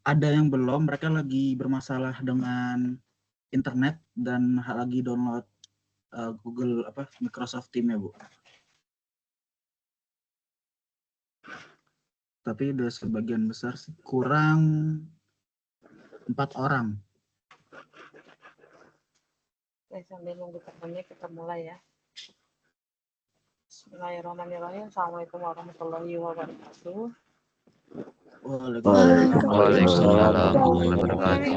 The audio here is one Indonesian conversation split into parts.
ada yang belum, mereka lagi bermasalah dengan internet dan lagi download Google Microsoft Team ya Bu. Tapi udah sebagian besar sih, kurang 4 orang. Oke, sambil nunggu temannya kita mulai ya. Bismillahirrahmanirrahim. Assalamualaikum warahmatullahi wabarakatuh. Waalaikumsalam warahmatullahi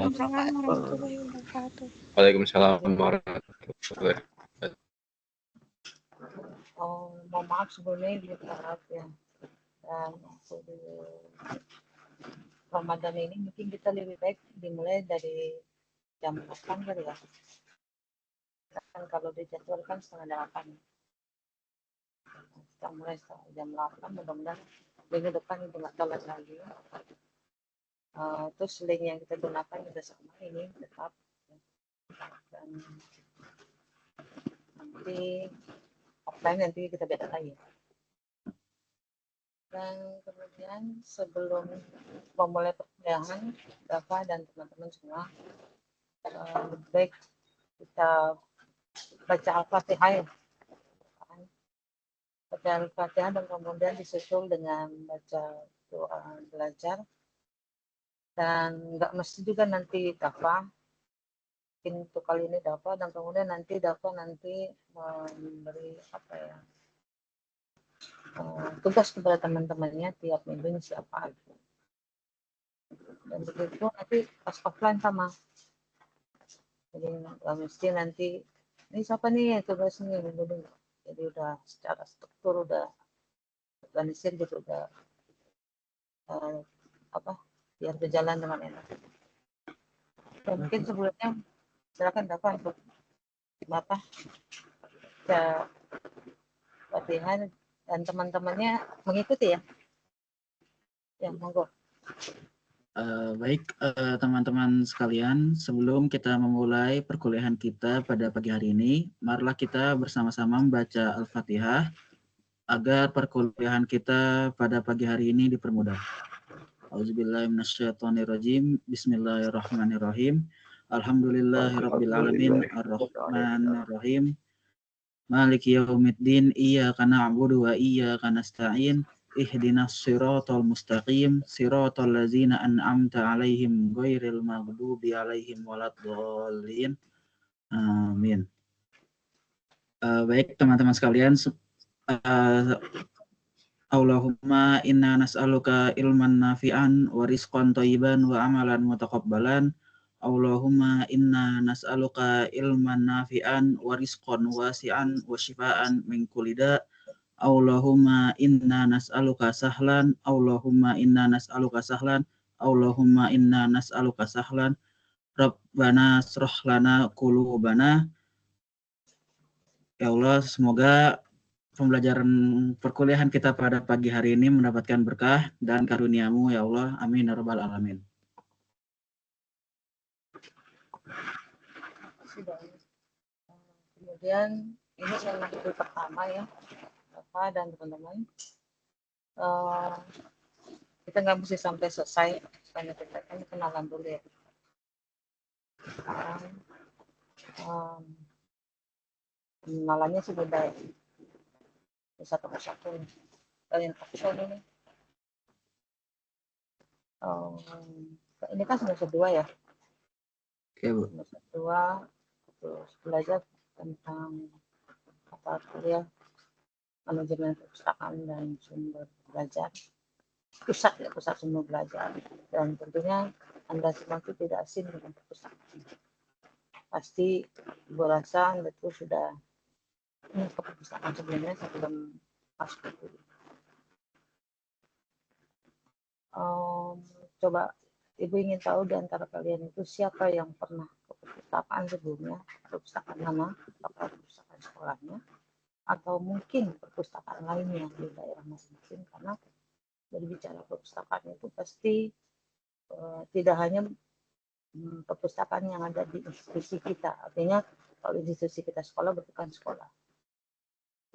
wabarakatuh. Waalaikumsalam warahmatullahi wabarakatuh. Mohon maaf sebelumnya di Arab ya. Dan Ramadan ini mungkin kita lebih baik dimulai dari jam 8 kali ya. Kan kalau dijadwalkan setengah 8. Kita mulai jam 8, mudah-mudahan minggu depan itu nggak telat lagi. Terus link yang kita gunakan juga sama ini tetap. Dan nanti offline nanti kita beda lagi. Dan kemudian sebelum memulai perkuliahan, Dafa dan teman-teman semua, baik kita baca Al-Fatihah ya. Baca Al-Fatihah dan kemudian disusul dengan baca doa belajar. Dan nggak mesti juga nanti Dafa, mungkin untuk kali ini Dafa, dan kemudian nanti Dafa memberi tugas kepada teman-temannya tiap minggu siapa. Dan begitu nanti pas offline sama. Jadi nggak mesti nanti ini siapa nih tugasnya dulu. Jadi udah secara struktur udah organisir gitu, udah biar berjalan dengan enak. Dan mungkin sebelumnya silakan Dafa untuk Bapak baca Fatihah dan teman-temannya mengikuti ya. Ya, monggo. Baik teman-teman sekalian, sebelum kita memulai perkuliahan kita pada pagi hari ini, marilah kita bersama-sama membaca Al-Fatihah agar perkuliahan kita pada pagi hari ini dipermudah. Auzubillahiminasyaitonirrajim. Bismillahirrahmanirrahim. Alhamdulillahirabbil alamin arrahmanirrahim. Maliki yaumiddin. Iyyaka na'budu wa iyyaka nasta'in. Ihdinas siratal mustaqim, siratal ladzina an'amta 'alaihim ghairil maghdubi 'alaihim waladdallin. Amin. Baik teman-teman sekalian, Allahumma inna nas'aluka ilman nafi'an wa rizqan thayyiban wa amalan mutaqabbalan. Allahumma inna nas'aluka ilman nafi'an wa rizqan wasi'an wa shifaan min kulli da'. Allahumma inna nas'aluka sahlan, Allahumma inna nas'aluka sahlan, Allahumma inna nas'aluka sahlan. Rabbana shrah lana qulubana. Ya Allah, semoga pembelajaran perkuliahan kita pada pagi hari ini mendapatkan berkah dan karunia-Mu ya Allah. Amin ya rabbal alamin. Kemudian ini saya modul pertama ya, Bapak dan teman-teman. Kita nggak mesti sampai selesai, karena kita kan kenalan dulu ya. Kenalannya sih beda ya. Satu persatu kalian action ini. Ini kan semester 2 ya. Oke, Bu. Semester 2 terus belajar tentang mata kuliah manajemen perpustakaan dan sumber belajar. Pusat sumber belajar, dan tentunya Anda semua itu tidak asing dengan perpustakaan. Pasti berasa Anda itu sudah ke perpustakaan sebelumnya sebelum masuk ke coba Ibu ingin tahu di antara kalian itu siapa yang pernah ke perpustakaan sebelumnya, perpustakaan mana, apakah perpustakaan sekolahnya, atau mungkin perpustakaan lainnya di daerah masing-masing, karena berbicara perpustakaan itu pasti tidak hanya perpustakaan yang ada di institusi kita. Artinya kalau institusi kita sekolah berarti kan sekolah.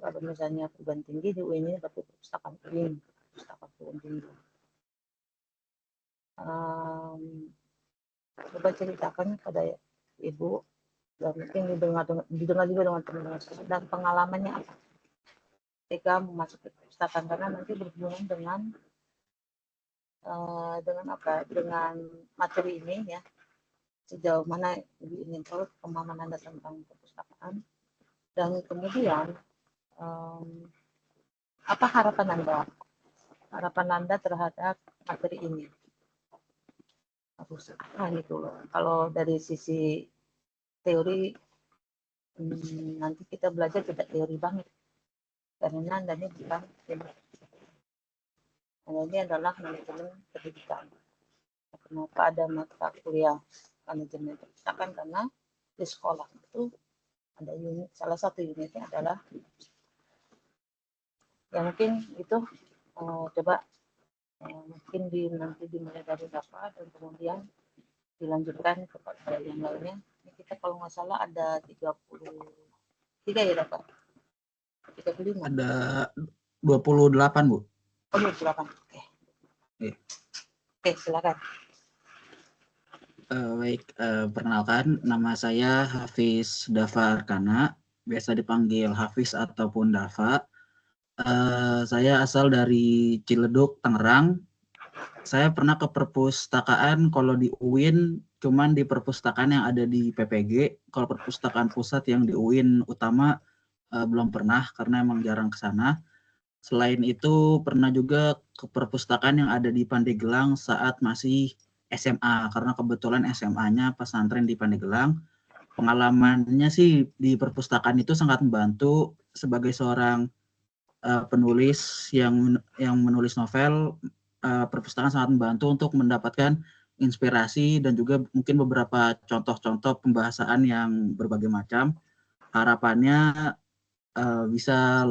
Kalau misalnya perguruan tinggi di UIN ini berarti perpustakaan UIN, perpustakaan perguruan tinggi. coba ceritakan kepada ibu dan mungkin didengar juga dengan teman-teman dan pengalamannya apa ketika memasuki perpustakaan, karena nanti berhubungan dengan materi ini ya, sejauh mana ibu ingin tahu pemahaman Anda tentang perpustakaan, dan kemudian apa harapan Anda terhadap materi ini. Nah gitu loh. Kalau dari sisi teori, nanti kita belajar tidak teori banget, karena Anda ini bukan ini adalah manajemen pendidikan. Kenapa ada mata kuliah manajemen perpustakaan? Karena di sekolah itu ada unit, salah satu unitnya adalah ya mungkin itu coba mungkin nanti dimulai dari Bapak dan kemudian dilanjutkan kepada yang lainnya. Ini kita kalau nggak salah ada 33 ya Bapak? 35? Ada 28, Bu. Oh, 28. Oke. Iya. Oke, silakan. Baik, perkenalkan nama saya Hafiz Dafa Arkana, biasa dipanggil Hafiz ataupun Dafa. Saya asal dari Ciledug, Tangerang. Saya pernah ke perpustakaan kalau di UIN, cuman di perpustakaan yang ada di PPG. Kalau perpustakaan pusat yang di UIN utama belum pernah karena emang jarang ke sana. Selain itu pernah juga ke perpustakaan yang ada di Pandeglang saat masih SMA, karena kebetulan SMA-nya pesantren di Pandeglang. Pengalamannya sih di perpustakaan itu sangat membantu sebagai seorang penulis yang menulis novel. Perpustakaan sangat membantu untuk mendapatkan inspirasi dan juga mungkin beberapa contoh-contoh pembahasan yang berbagai macam. Harapannya bisa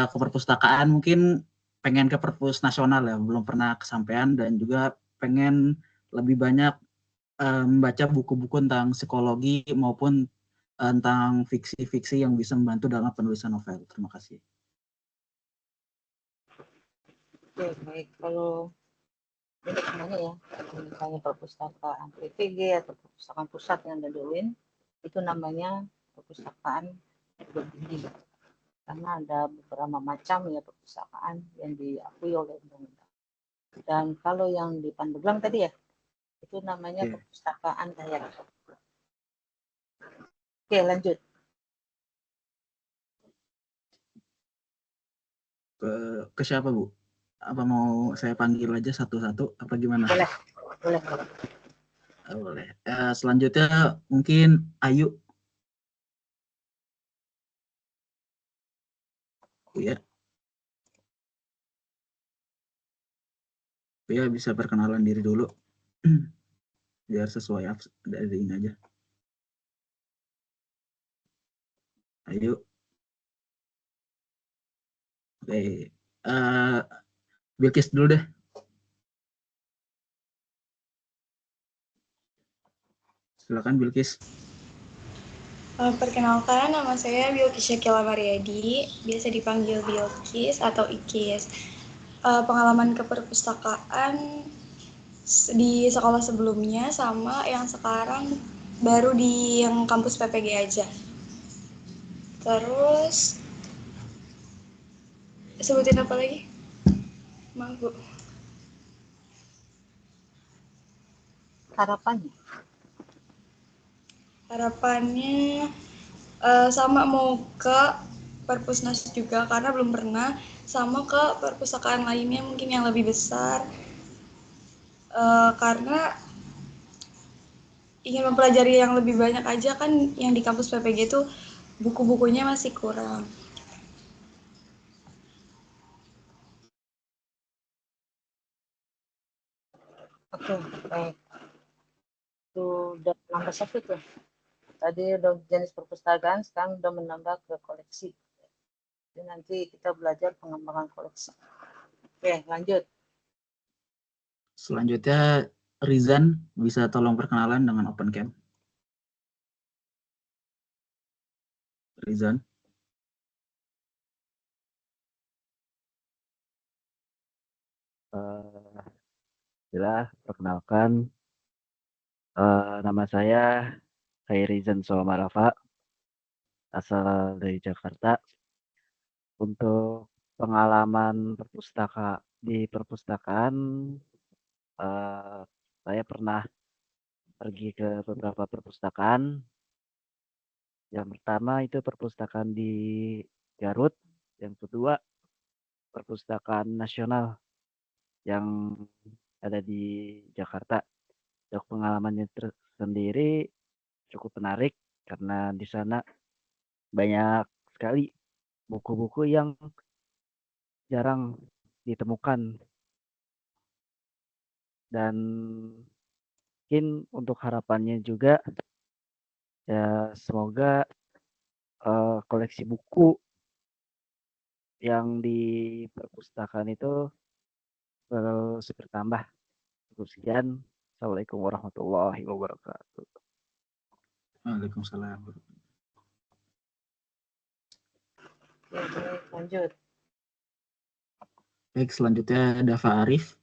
ke perpustakaan, mungkin pengen ke perpus nasional ya, belum pernah kesampaian, dan juga pengen lebih banyak membaca buku-buku tentang psikologi maupun tentang fiksi-fiksi yang bisa membantu dalam penulisan novel. Terima kasih. Oke, baik. Kalau ini semuanya ya, misalnya perpustakaan PPG atau perpustakaan pusat yang ada di UIN, itu namanya perpustakaan tinggi. Karena ada beberapa macam ya perpustakaan yang diakui oleh undang-undang. Dan kalau yang di Pandeglang tadi ya, itu namanya perpustakaan daerah. Oke, lanjut. Ke siapa, Bu? Apa mau saya panggil aja satu-satu apa gimana? Boleh. Boleh. Selanjutnya mungkin Ayu. Ya. Ya, bisa perkenalan diri dulu. Biar sesuai dari ini aja. Ayo. Oke. Bilkis dulu deh. Silakan Bilkis. Perkenalkan, nama saya Bilkis Syakila Mariadi, biasa dipanggil Bilkis atau Ikis. Pengalaman ke perpustakaan di sekolah sebelumnya sama yang sekarang baru di yang kampus PPG aja. Terus sebutin apa lagi? Maaf Bu. Harapannya sama mau ke perpusnas juga karena belum pernah, sama ke perpustakaan lainnya mungkin yang lebih besar karena ingin mempelajari yang lebih banyak aja, kan yang di kampus PPG itu buku-bukunya masih kurang. Oke, baik. Itu udah nambah satu tuh. Tadi udah jenis perpustakaan, sekarang udah menambah ke koleksi. Jadi nanti kita belajar pengembangan koleksi. Oke, lanjut. Selanjutnya Rizan, bisa tolong perkenalan dengan open cam. Rizan. Jelas, perkenalkan, Nama saya Khairizan Somarafa, asal dari Jakarta. Untuk pengalaman di perpustakaan, eh, saya pernah pergi ke beberapa perpustakaan. Yang pertama itu perpustakaan di Garut, yang kedua perpustakaan nasional yang ada di Jakarta. Untuk pengalamannya tersendiri cukup menarik karena di sana banyak sekali buku-buku yang jarang ditemukan, dan mungkin untuk harapannya juga ya semoga koleksi buku yang di perpustakaan itu terus bertambah. Cukup sekian. Assalamualaikum warahmatullahi wabarakatuh. Waalaikumsalam. Oke, baik, lanjut. Baik, selanjutnya Dafa Arif.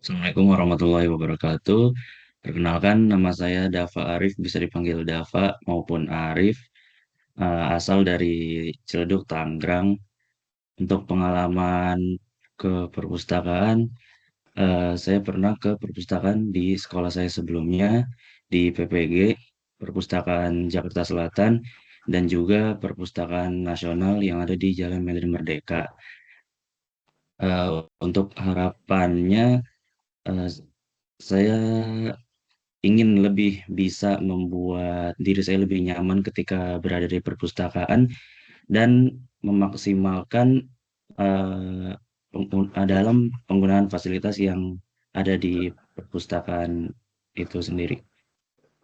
Assalamualaikum warahmatullahi wabarakatuh. Perkenalkan, nama saya Dava Arif, bisa dipanggil Dava maupun Arif, asal dari Ciledug, Tangerang. Untuk pengalaman ke perpustakaan, saya pernah ke perpustakaan di sekolah saya sebelumnya, di PPG, Perpustakaan Jakarta Selatan, dan juga Perpustakaan Nasional yang ada di Jalan Medan Merdeka. Untuk harapannya, saya ingin lebih bisa membuat diri saya lebih nyaman ketika berada di perpustakaan dan memaksimalkan dalam penggunaan fasilitas yang ada di perpustakaan itu sendiri.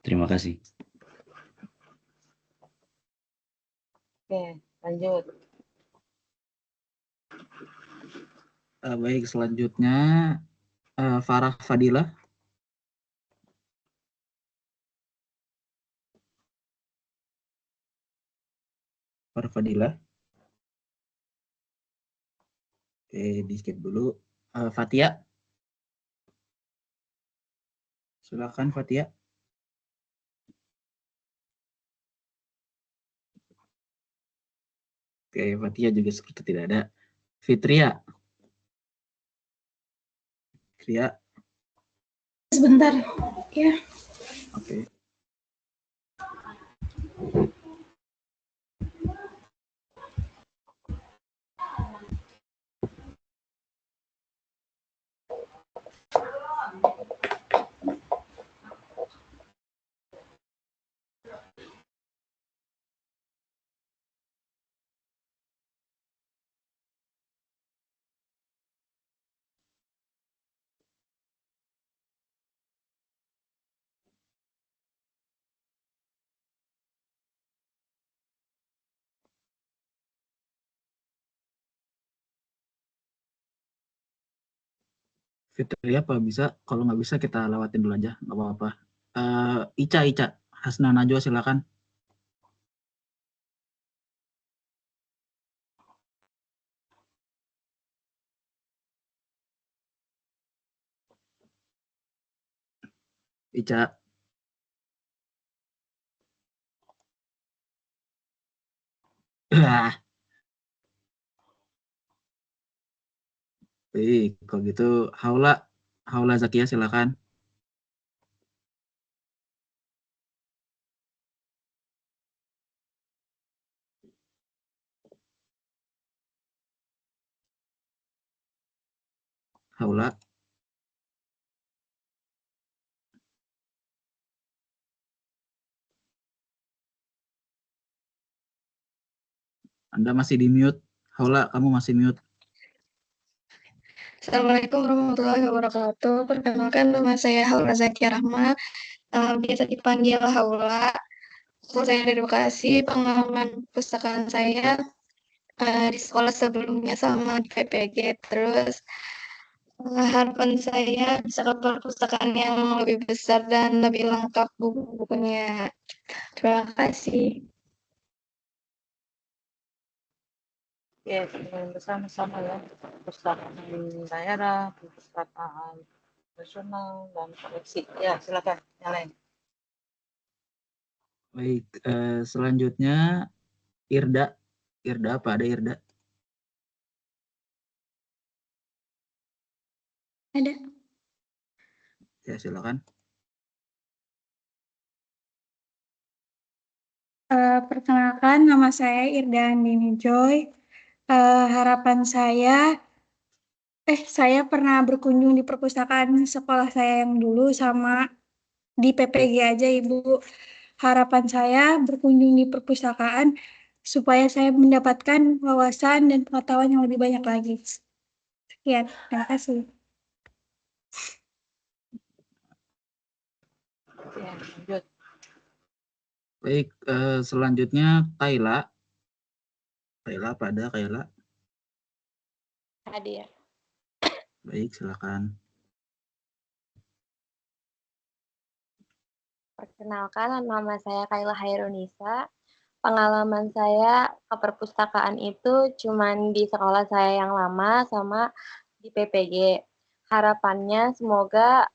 Terima kasih. Oke, lanjut. Baik, selanjutnya Farah Fadilah. Farah Fadilah. Oke, di skip dulu. Fatia. Silakan Fatia. Oke, Fatia juga seperti tidak ada. Fitria. Fitria. Sebentar, ya. Oke. Fitria apa bisa? Kalau nggak bisa kita lewatin dulu aja, nggak apa-apa. Ica. Hasna Najwa silakan. Ica. Baik, kalau gitu Haula Zakia silakan. Haula. Anda masih di mute. Haula, kamu masih mute. Assalamualaikum warahmatullahi wabarakatuh. Perkenalkan, nama saya Haula Zakia Rahma, biasa dipanggil Haula. Saya dari Bekasi. Pengalaman perpustakaan saya di sekolah sebelumnya sama di PPG. Terus harapan saya bisa ke perpustakaan yang lebih besar dan lebih lengkap buku-bukunya. Terima kasih. Oke, Oke, bersama-sama ya. Perpustakaan daerah, perpustakaan nasional, dan koleksi. Ya, silakan. Yang lain. Baik, selanjutnya Irda. Irda, apa ada Irda? Ada. Ya, silakan. Perkenalkan, nama saya Irda Andini Joy. Harapan saya pernah berkunjung di perpustakaan sekolah saya yang dulu sama di PPG aja, Ibu. Harapan saya berkunjung di perpustakaan supaya saya mendapatkan wawasan dan pengetahuan yang lebih banyak lagi. Sekian, terima kasih. Oke, lanjut. Baik, selanjutnya Kayla. Kayla, apa ada Kayla? Hadir. Baik, silakan. Perkenalkan, nama saya Kayla Hairunisa. Pengalaman saya ke perpustakaan itu cuman di sekolah saya yang lama sama di PPG. Harapannya semoga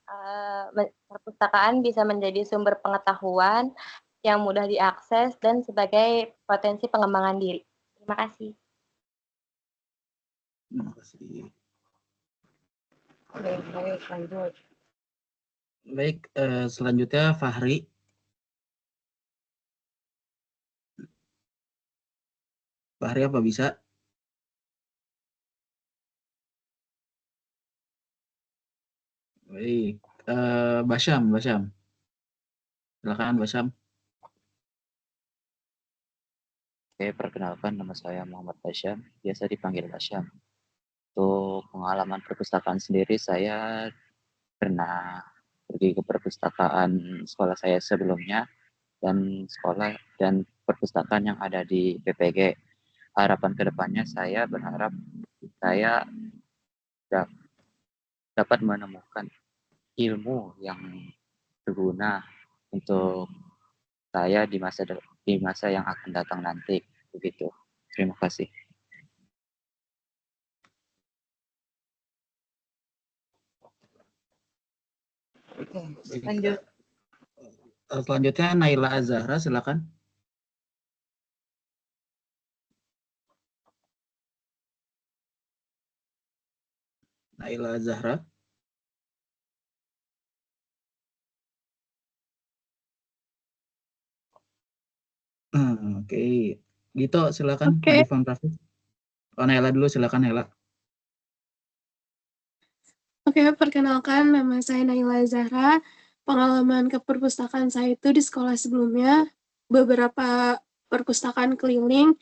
perpustakaan bisa menjadi sumber pengetahuan yang mudah diakses dan sebagai potensi pengembangan diri. Terima kasih. Terima kasih. Baik, lanjut. Baik, selanjutnya Fahri. Fahri, apa bisa? Baik, Basyam. Silakan Basyam. Oke, perkenalkan nama saya Muhammad Basyam, biasa dipanggil Basyam. Untuk pengalaman perpustakaan sendiri, saya pernah pergi ke perpustakaan sekolah saya sebelumnya dan perpustakaan yang ada di PPG. Harapan kedepannya saya berharap saya dapat menemukan ilmu yang berguna untuk saya di masa yang akan datang nanti. Begitu. Terima kasih. Oke, lanjut. Selanjutnya Naila Azahra, silakan. Naila Azahra. Oke. Dito, silakan. Oke. Nadif Rafiq. Oh, Naila dulu, silakan Naila. Oke, perkenalkan nama saya Naila Zahra. Pengalaman ke perpustakaan saya itu di sekolah sebelumnya, beberapa perpustakaan keliling,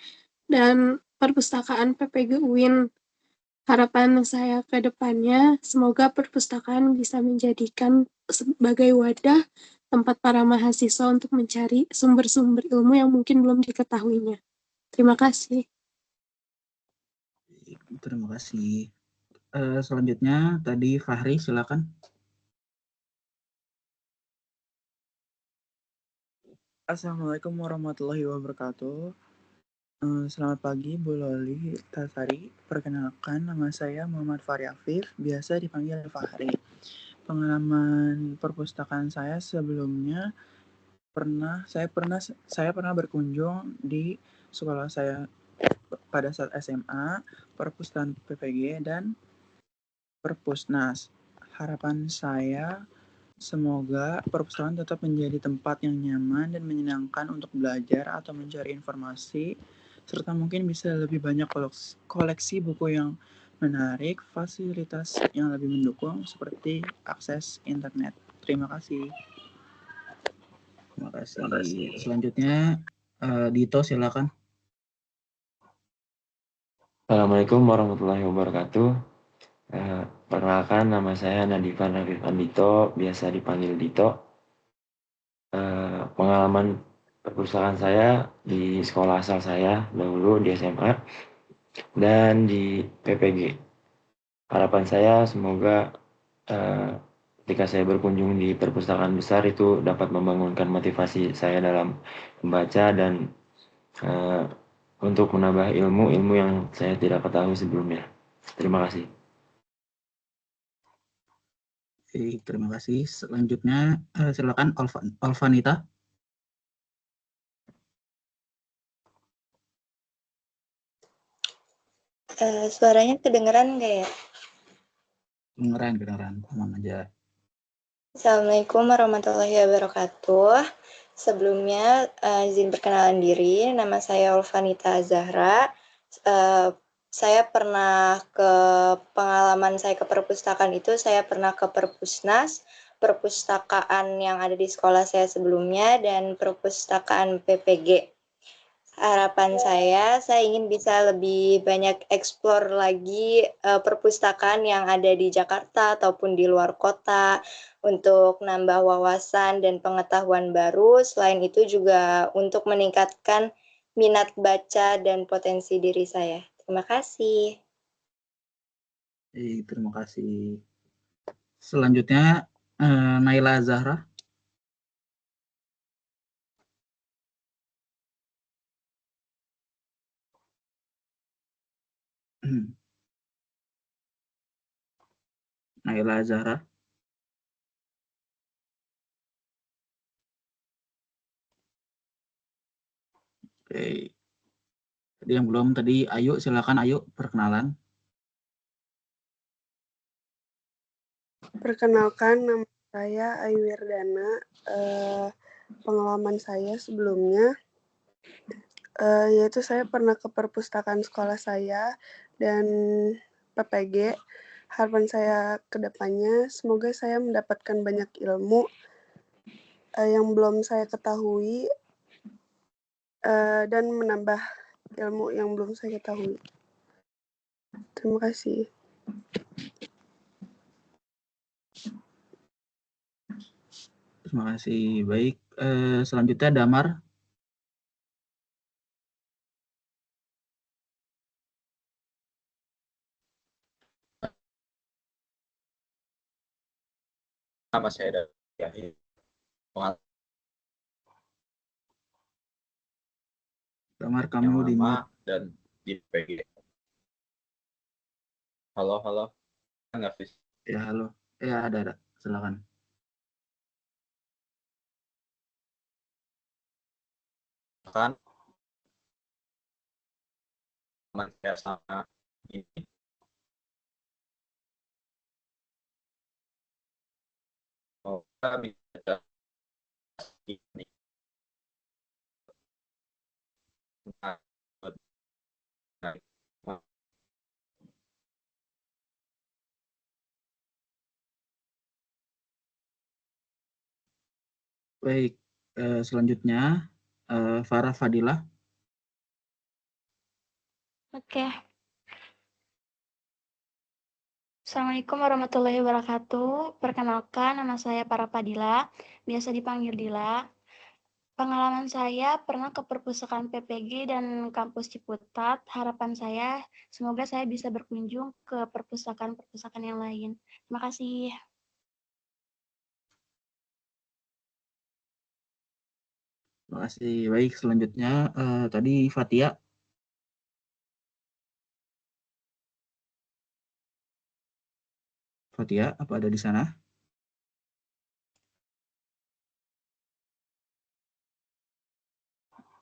dan perpustakaan PPG UIN. Harapan saya ke depannya, semoga perpustakaan bisa menjadikan sebagai wadah tempat para mahasiswa untuk mencari sumber-sumber ilmu yang mungkin belum diketahuinya. Terima kasih. Terima kasih. Selanjutnya tadi Fahri, silakan. Assalamualaikum warahmatullahi wabarakatuh. Selamat pagi, Bu Loli Tasari. Perkenalkan, nama saya Muhammad Fahri Afif, biasa dipanggil Fahri. Pengalaman perpustakaan saya sebelumnya saya pernah berkunjung di sekolah saya pada saat SMA, perpustakaan PPG dan Perpusnas. Harapan saya semoga perpustakaan tetap menjadi tempat yang nyaman dan menyenangkan untuk belajar atau mencari informasi, serta mungkin bisa lebih banyak koleksi buku yang menarik, fasilitas yang lebih mendukung seperti akses internet. Terima kasih. Terima kasih. Selanjutnya Dito, silakan. Assalamualaikum warahmatullahi wabarakatuh. Perkenalkan, nama saya Nadifan Rafif Andito, biasa dipanggil Dito. Pengalaman perpustakaan saya di sekolah asal saya dahulu di SMA dan di PPG. Harapan saya semoga ketika saya berkunjung di perpustakaan besar itu dapat membangunkan motivasi saya dalam membaca dan untuk menambah ilmu yang saya tidak ketahui sebelumnya. Terima kasih. Baik, terima kasih. Selanjutnya silakan Alvanita. Suaranya kedengeran nggak ya? Kedengeran, aman aja. Assalamualaikum warahmatullahi wabarakatuh. Sebelumnya izin perkenalan diri, nama saya Alvanita Zahra. Saya pernah pengalaman saya ke perpustakaan itu, saya pernah ke Perpusnas, perpustakaan yang ada di sekolah saya sebelumnya, dan perpustakaan PPG. Harapan saya ingin bisa lebih banyak eksplor lagi perpustakaan yang ada di Jakarta ataupun di luar kota untuk nambah wawasan dan pengetahuan baru. Selain itu juga untuk meningkatkan minat baca dan potensi diri saya. Terima kasih. Terima kasih. Selanjutnya Naila Zahra. Naila Zahra. Oke. Tadi yang belum tadi Ayu, silakan Ayu perkenalan. Perkenalkan, nama saya Ayu Wirdana. Pengalaman saya sebelumnya, yaitu saya pernah ke perpustakaan sekolah saya dan PPG. Harapan saya ke depannya, semoga saya mendapatkan banyak ilmu yang belum saya ketahui dan menambah ilmu yang belum saya ketahui. Terima kasih. Terima kasih. Baik, selanjutnya Damar. Nama saya Damar, kamu di mute. Dan di PG. Halo. Enggak, Fis? Ya, halo. Ya, ada. Silakan. Kan teman saya sama ini. Kami bisa ini. Baik, selanjutnya Farah Fadilah. Oke. Assalamualaikum warahmatullahi wabarakatuh. Perkenalkan, nama saya Farah Fadilah, biasa dipanggil Dila. Pengalaman saya pernah ke perpustakaan PPG dan kampus Ciputat. Harapan saya, semoga saya bisa berkunjung ke perpustakaan-perpustakaan yang lain. Terima kasih. Terima kasih. Baik, selanjutnya tadi Fatia. Fatia, apa ada di sana?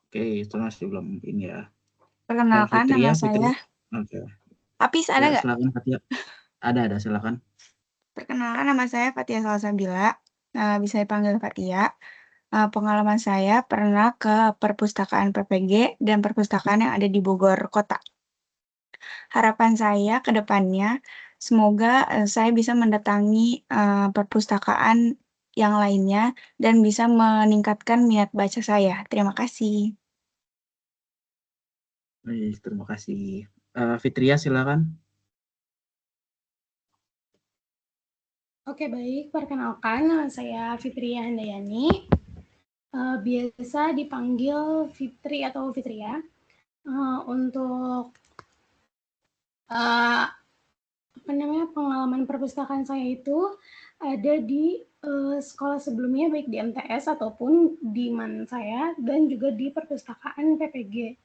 Oke, itu masih belum ini ya. Perkenalkan, nama saya. Oke. Apis, ada nggak? Silakan Fatia. Ada, silakan. Perkenalkan, nama saya Fatia Salsabila. Bisa dipanggil Fatia. Pengalaman saya pernah ke perpustakaan PPG dan perpustakaan yang ada di Bogor Kota. Harapan saya ke depannya, semoga saya bisa mendatangi perpustakaan yang lainnya dan bisa meningkatkan minat baca saya. Terima kasih. Baik, terima kasih. Fitria, silakan. Oke, baik. Perkenalkan, nama saya Fitria Handayani. Biasa dipanggil Fitri atau Fitria. Untuk pengalaman perpustakaan saya itu ada di sekolah sebelumnya, baik di MTS ataupun di MAN saya, dan juga di perpustakaan PPG.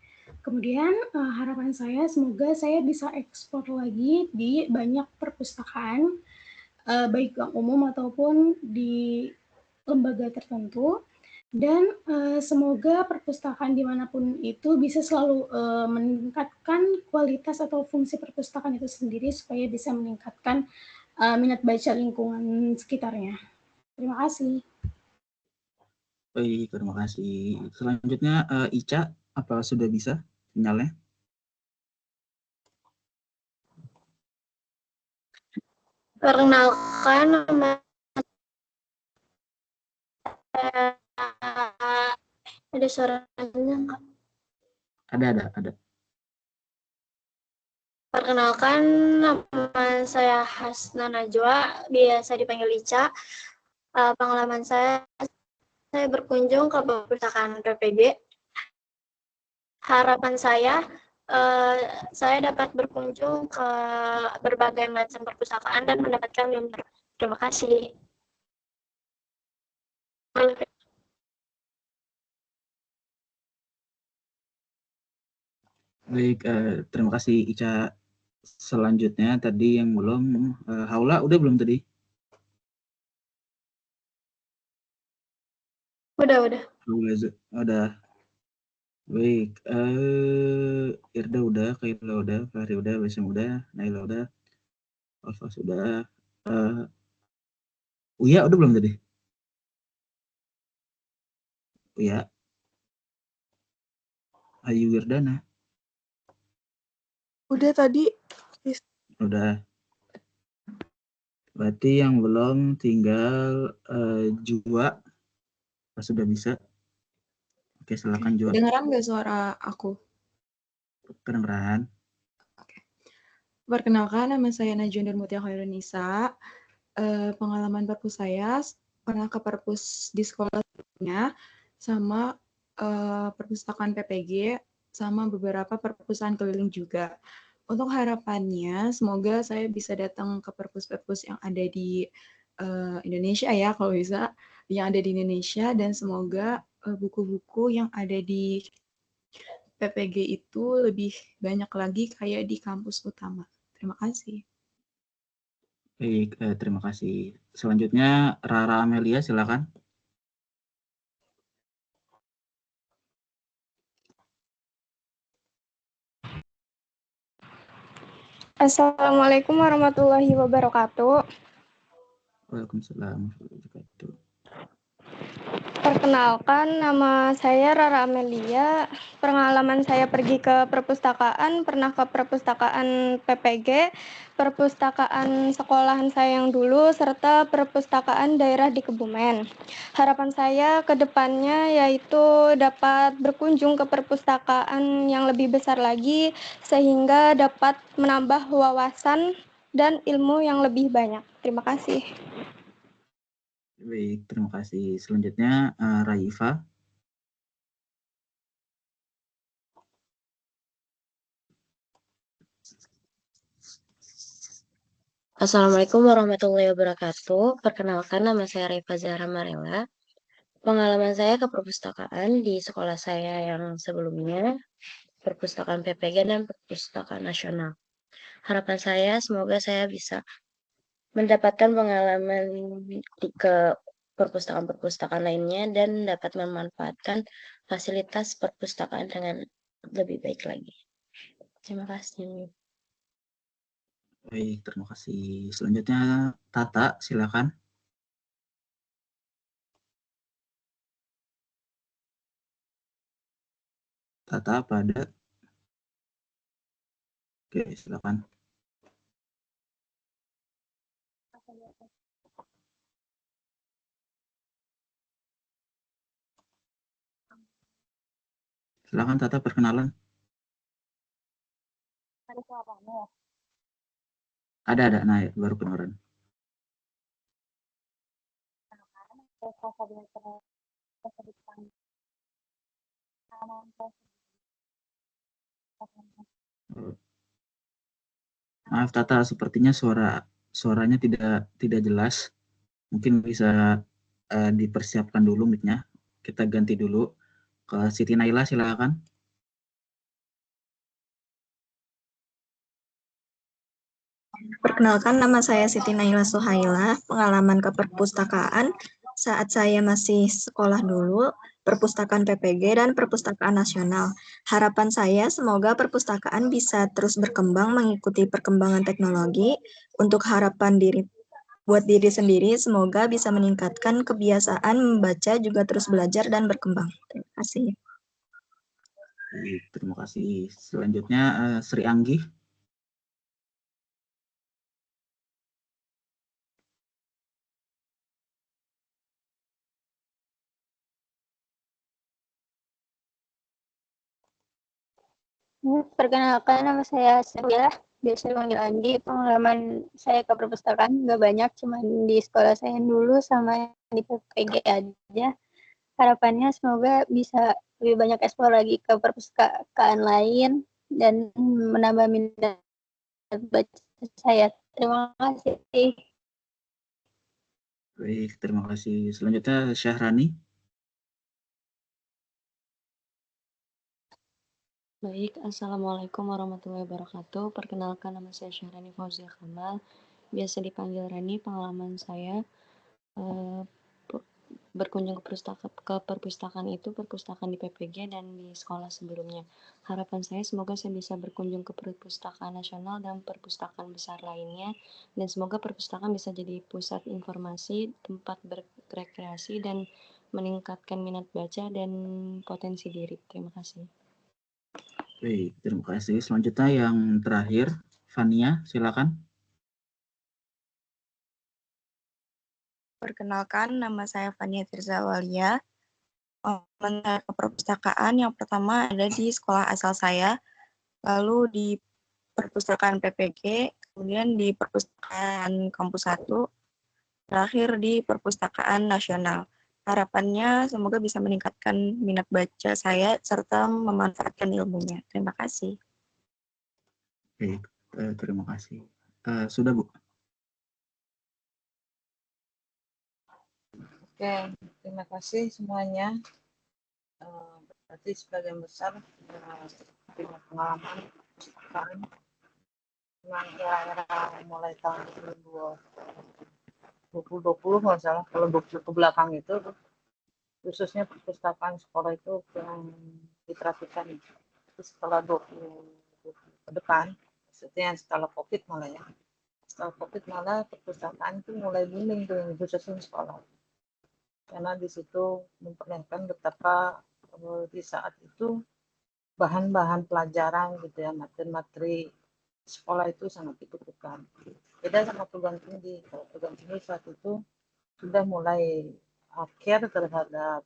Kemudian harapan saya semoga saya bisa ekspor lagi di banyak perpustakaan, baik yang umum ataupun di lembaga tertentu. Dan semoga perpustakaan dimanapun itu bisa selalu meningkatkan kualitas atau fungsi perpustakaan itu sendiri supaya bisa meningkatkan minat baca lingkungan sekitarnya. Terima kasih. Baik, terima kasih. Selanjutnya Ica, apa sudah bisa sinyalnya? Perkenalkan, nama ada suaranya nggak? Ada. Perkenalkan, nama saya Hasna Najwa, biasa dipanggil Ica. Pengalaman saya berkunjung ke perpustakaan PPG. Harapan saya dapat berkunjung ke berbagai macam perpustakaan dan mendapatkan ilmu. Terima kasih. Baik, terima kasih Ica. Selanjutnya tadi yang belum, Haula udah belum tadi? Udah. Haula udah. Baik, Irda udah, Kaila udah, Fahri udah, Basem udah, Naila udah, Alfa sudah, Uya udah belum tadi? Uya, Ayu Wirdana. Udah tadi. Udah. Berarti yang belum tinggal Jua. Sudah bisa. Oke, silakan Jua. Kedengeran nggak suara aku? Kedengeran. Oke. Perkenalkan, nama saya Najwa Nurmutia Khairunisa. Pengalaman perpus saya pernah ke perpus di sekolah sebelumnya, sama perpustakaan PPG, sama beberapa perpustakaan keliling juga. Untuk harapannya, semoga saya bisa datang ke perpus-perpus yang ada di Indonesia ya, kalau bisa, yang ada di Indonesia, dan semoga buku-buku yang ada di PPG itu lebih banyak lagi kayak di kampus utama. Terima kasih. Baik, terima kasih. Selanjutnya Rara Amelia, silakan. Assalamualaikum warahmatullahi wabarakatuh. Waalaikumsalam warahmatullahi wabarakatuh. Perkenalkan, nama saya Rara Amelia. Pengalaman saya pergi ke perpustakaan, pernah ke perpustakaan PPG, perpustakaan sekolahan saya yang dulu, serta perpustakaan daerah di Kebumen. Harapan saya ke depannya yaitu dapat berkunjung ke perpustakaan yang lebih besar lagi, sehingga dapat menambah wawasan dan ilmu yang lebih banyak. Terima kasih. Baik, terima kasih. Selanjutnya Raifa. Assalamualaikum warahmatullahi wabarakatuh. Perkenalkan, nama saya Raifa Zahra Marela. Pengalaman saya ke perpustakaan di sekolah saya yang sebelumnya, perpustakaan PPG dan perpustakaan nasional. Harapan saya semoga saya bisa mendapatkan pengalaman ke perpustakaan-perpustakaan lainnya dan dapat memanfaatkan fasilitas perpustakaan dengan lebih baik lagi. Terima kasih. Baik, terima kasih. Selanjutnya Tata, silakan. Tata, apa ada? Oke, silakan. Silakan Tata, perkenalan. Ada suaranya ya? Ada, naik baru kedengaran. Maaf Tata, sepertinya suaranya tidak jelas. Mungkin bisa dipersiapkan dulu mic-nya. Kita ganti dulu ke Siti Naila, silakan. Perkenalkan, nama saya Siti Naila Suhaila. Pengalaman ke perpustakaan saat saya masih sekolah dulu, perpustakaan PPG dan perpustakaan nasional. Harapan saya semoga perpustakaan bisa terus berkembang mengikuti perkembangan teknologi. Untuk harapan buat diri sendiri, semoga bisa meningkatkan kebiasaan membaca, juga terus belajar dan berkembang. Terima kasih. Baik, terima kasih. Selanjutnya Sri Anggi. Perkenalkan, nama saya Sabila, biasa dipanggil Andi. Pengalaman saya ke perpustakaan nggak banyak, cuma di sekolah saya dulu sama di PPG aja. Harapannya semoga bisa lebih banyak eksplor lagi ke perpustakaan lain dan menambah minat baca saya. Terima kasih. Baik, terima kasih. Selanjutnya Syahrani. Baik, Assalamualaikum warahmatullahi wabarakatuh. Perkenalkan, nama saya Syahrani Fauzia Kamal, biasa dipanggil Rani. Pengalaman saya berkunjung ke perpustakaan itu perpustakaan di PPG dan di sekolah sebelumnya. Harapan saya semoga saya bisa berkunjung ke perpustakaan nasional dan perpustakaan besar lainnya, dan semoga perpustakaan bisa jadi pusat informasi, tempat berrekreasi, dan meningkatkan minat baca dan potensi diri. Terima kasih. Baik, terima kasih. Selanjutnya yang terakhir, Fania, silakan. Perkenalkan, nama saya Fania Tirza Walia. Pengalaman saya ke perpustakaan yang pertama ada di sekolah asal saya, lalu di perpustakaan PPG, kemudian di perpustakaan kampus 1, terakhir di perpustakaan nasional. Harapannya semoga bisa meningkatkan minat baca saya serta memanfaatkan ilmunya. Terima kasih. Baik, terima kasih. Sudah, Bu? Oke, terima kasih semuanya. Berarti sebagian besar punya pengalaman perpustakaan. Memang era-era mulai tahun 2020 nggak salah, kalau 20 ke belakang itu khususnya perpustakaan sekolah itu yang diperhatikan. Setelah 20 ke depan, maksudnya setelah COVID malah ya. Setelah COVID malah perpustakaan itu mulai booming tuh yang khususnya sekolah. Karena di situ memperlihatkan betapa di saat itu bahan-bahan pelajaran gitu ya, materi-materi sekolah itu sangat dibutuhkan. Beda sama perguruan tinggi. Kalau perguruan tinggi saat itu sudah mulai care terhadap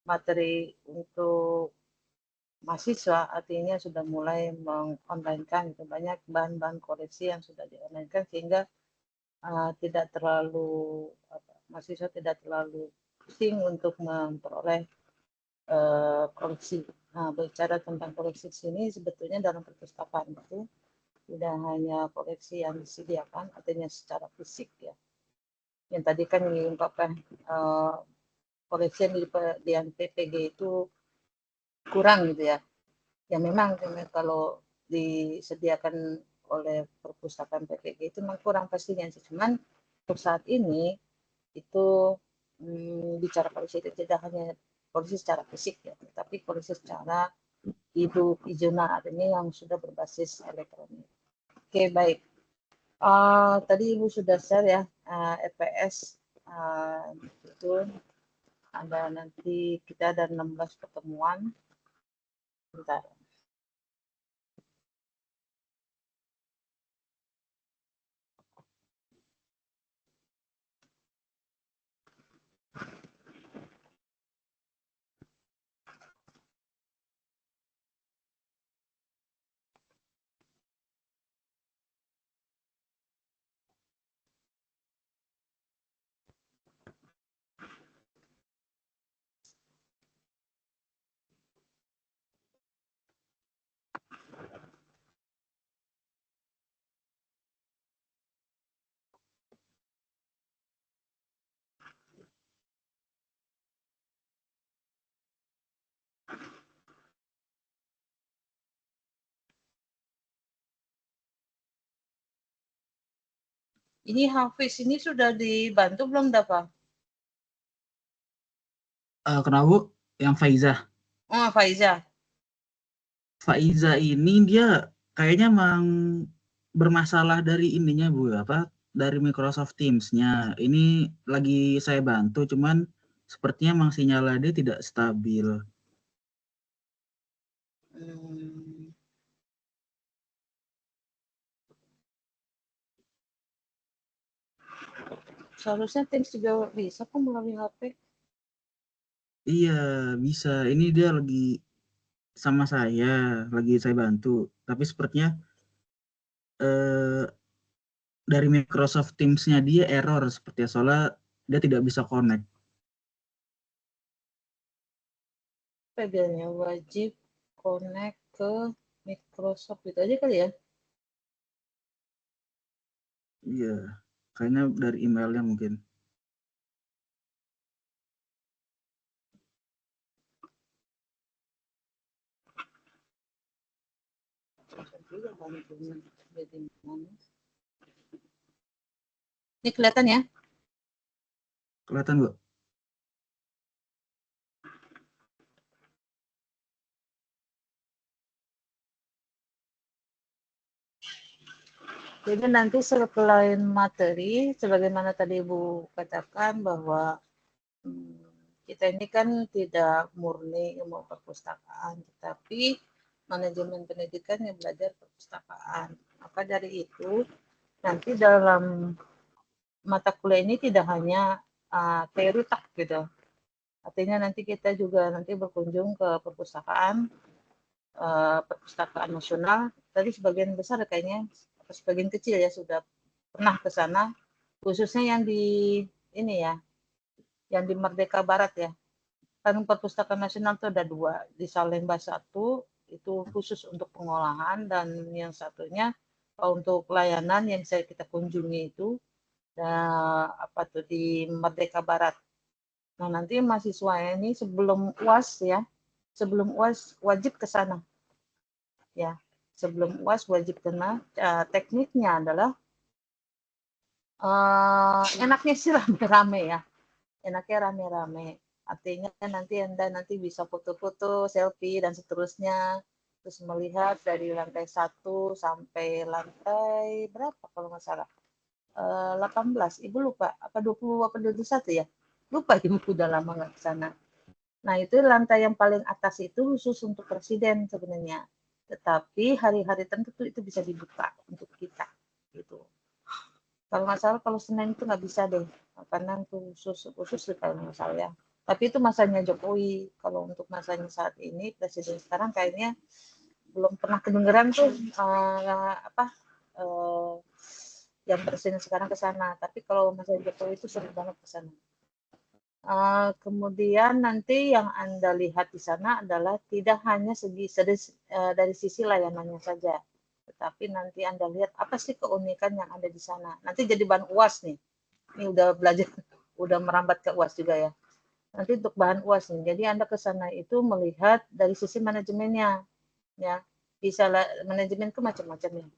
materi untuk mahasiswa, artinya sudah mulai mengonlinekan gitu. Banyak bahan-bahan koreksi yang sudah di-onlinekan sehingga tidak terlalu mahasiswa tidak terlalu pusing untuk memperoleh koleksi. Nah, bicara tentang koleksi sini sebetulnya dalam perpustakaan itu tidak hanya koleksi yang disediakan, artinya secara fisik ya. Yang tadi kan diungkapkan koleksi yang di PPG itu kurang gitu ya. Ya memang kalau disediakan oleh perpustakaan PPG itu memang kurang pastinya. Cuman untuk saat ini itu bicara koleksi itu tidak hanya koleksi secara fisik ya, tetapi koleksi secara e-journal, artinya yang sudah berbasis elektronik. Oke, baik. Tadi Ibu sudah share ya, EPS itu ada nanti kita ada 16 pertemuan. Bentar. Ini Hafiz ini sudah dibantu belum Dafa? Kenapa Bu? Yang Faiza. Oh, Faiza. Faiza ini dia kayaknya emang bermasalah dari ininya Bu, apa? Dari Microsoft Teams-nya. Ini lagi saya bantu, cuman sepertinya emang sinyalnya dia tidak stabil. Seharusnya Teams juga bisa kok melalui HP. Iya, bisa. Ini dia lagi sama saya, lagi saya bantu. Tapi sepertinya dari Microsoft Teams-nya dia error sepertinya, soalnya dia tidak bisa connect. Pedalnya wajib connect ke Microsoft itu aja kali ya? Iya, kayaknya dari emailnya mungkin. Ini kelihatan ya? Kelihatan Bu? Jadi nanti selain materi, sebagaimana tadi Ibu katakan bahwa kita ini kan tidak murni ilmu perpustakaan, tetapi manajemen pendidikan yang belajar perpustakaan. Maka dari itu, nanti dalam mata kuliah ini tidak hanya teori tak gitu. Artinya nanti kita juga nanti berkunjung ke perpustakaan nasional. Tadi sebagian besar kayaknya, atau sebagian kecil ya sudah pernah ke sana, khususnya yang di ini ya, yang di Merdeka Barat ya. Kan perpustakaan nasional itu ada 2, di Salemba 1 itu khusus untuk pengolahan, dan yang satunya untuk layanan yang saya kita kunjungi itu apa tuh di Merdeka Barat. Nah, nanti mahasiswa ini sebelum UAS ya, sebelum UAS wajib ke sana. Ya, sebelum UAS wajib kena. Tekniknya adalah enaknya sih rame-rame ya. Enaknya rame-rame. Artinya nanti Anda bisa foto-foto, selfie dan seterusnya. Terus melihat dari lantai 1 sampai lantai berapa kalau nggak salah. 18, Ibu lupa, apa 20 apa 21 ya? Lupa Ibu, udah lama nggak ke sana. Nah, itu lantai yang paling atas itu khusus untuk presiden sebenarnya. Tetapi hari-hari tertentu itu bisa dibuka untuk kita. Gitu. Kalau nggak salah, kalau Senin itu nggak bisa deh, karena khusus kalau nggak salah ya. Tapi itu masanya Jokowi. Kalau untuk masanya saat ini, presiden sekarang kayaknya belum pernah kedengeran tuh yang presiden sekarang ke sana. Tapi kalau masa Jokowi itu sering banget ke sana. Kemudian nanti yang Anda lihat di sana adalah tidak hanya dari sisi layanannya saja, tetapi nanti Anda lihat apa sih keunikan yang ada di sana. Nanti jadi bahan UAS nih. Ini udah belajar, udah merambat ke UAS juga ya. Nanti untuk bahan UAS nih. Jadi Anda ke sana itu melihat dari sisi manajemennya, ya. Bisa manajemen itu macam-macam ya.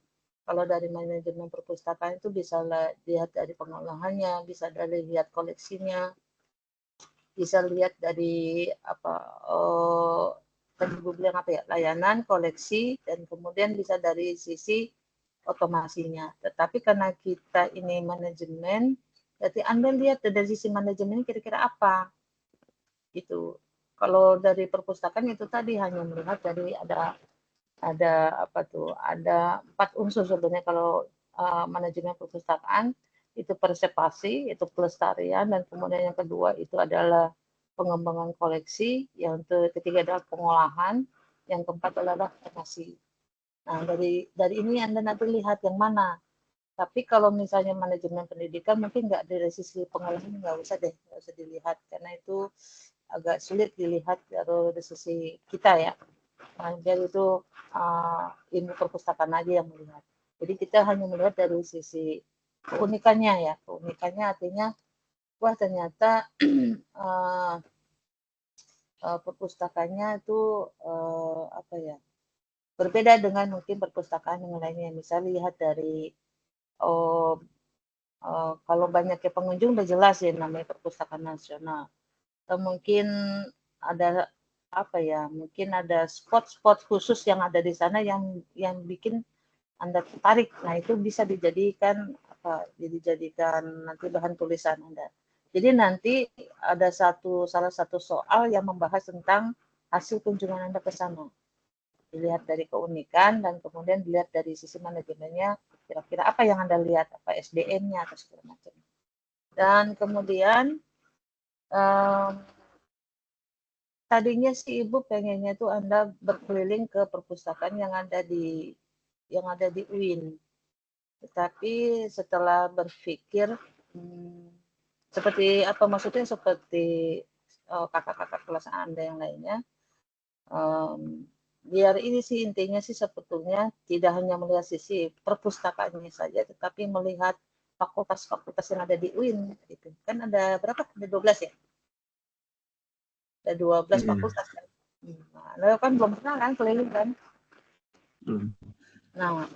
Kalau dari manajemen perpustakaan itu bisa lihat dari pengolahannya, bisa dari lihat koleksinya, bisa lihat dari tadi Ibu bilang apa ya, layanan, koleksi, dan kemudian bisa dari sisi otomasinya. Tetapi karena kita ini manajemen, berarti Anda lihat dari sisi manajemen kira-kira apa gitu. Kalau dari perpustakaan itu tadi hanya melihat dari ada apa tuh, ada 4 unsur sebenarnya kalau manajemen perpustakaan. Itu preservasi, itu pelestarian, dan kemudian yang kedua itu adalah pengembangan koleksi, yang ketiga adalah pengolahan, yang keempat adalah otomasi. Nah, dari ini Anda nanti lihat yang mana. Tapi kalau misalnya manajemen pendidikan mungkin nggak dari sisi pengolahan, nggak usah deh, nggak usah dilihat, karena itu agak sulit dilihat dari sisi kita ya. Nah, jadi itu ilmu perpustakaan aja yang melihat. Jadi kita hanya melihat dari sisi keunikannya ya. Keunikannya artinya, wah ternyata perpustakaannya itu apa ya, berbeda dengan mungkin perpustakaan yang lainnya. Misalnya lihat dari Kalau banyaknya pengunjung udah jelas ya namanya perpustakaan nasional. Atau mungkin ada apa ya? Mungkin ada spot-spot khusus yang ada di sana yang bikin Anda tertarik. Nah, itu bisa dijadikan dijadikan nanti bahan tulisan Anda. Jadi nanti ada salah satu soal yang membahas tentang hasil kunjungan Anda ke sana. Dilihat dari keunikan dan kemudian dilihat dari sisi manajemennya, kira-kira apa yang Anda lihat, apa SDM-nya atau segala macam. Dan kemudian tadinya sih Ibu pengennya tuh Anda berkeliling ke perpustakaan yang ada di UIN. Tetapi setelah berpikir seperti apa maksudnya, seperti kakak-kakak kelas Anda yang lainnya, biar ini sih intinya sih sebetulnya tidak hanya melihat sisi perpustakaannya saja, tetapi melihat fakultas-fakultas yang ada di UIN. Gitu. Kan ada berapa? Ada 12 ya? Ada 12 fakultas kan? Nah, kan belum pernah kan keliling kan? Nah,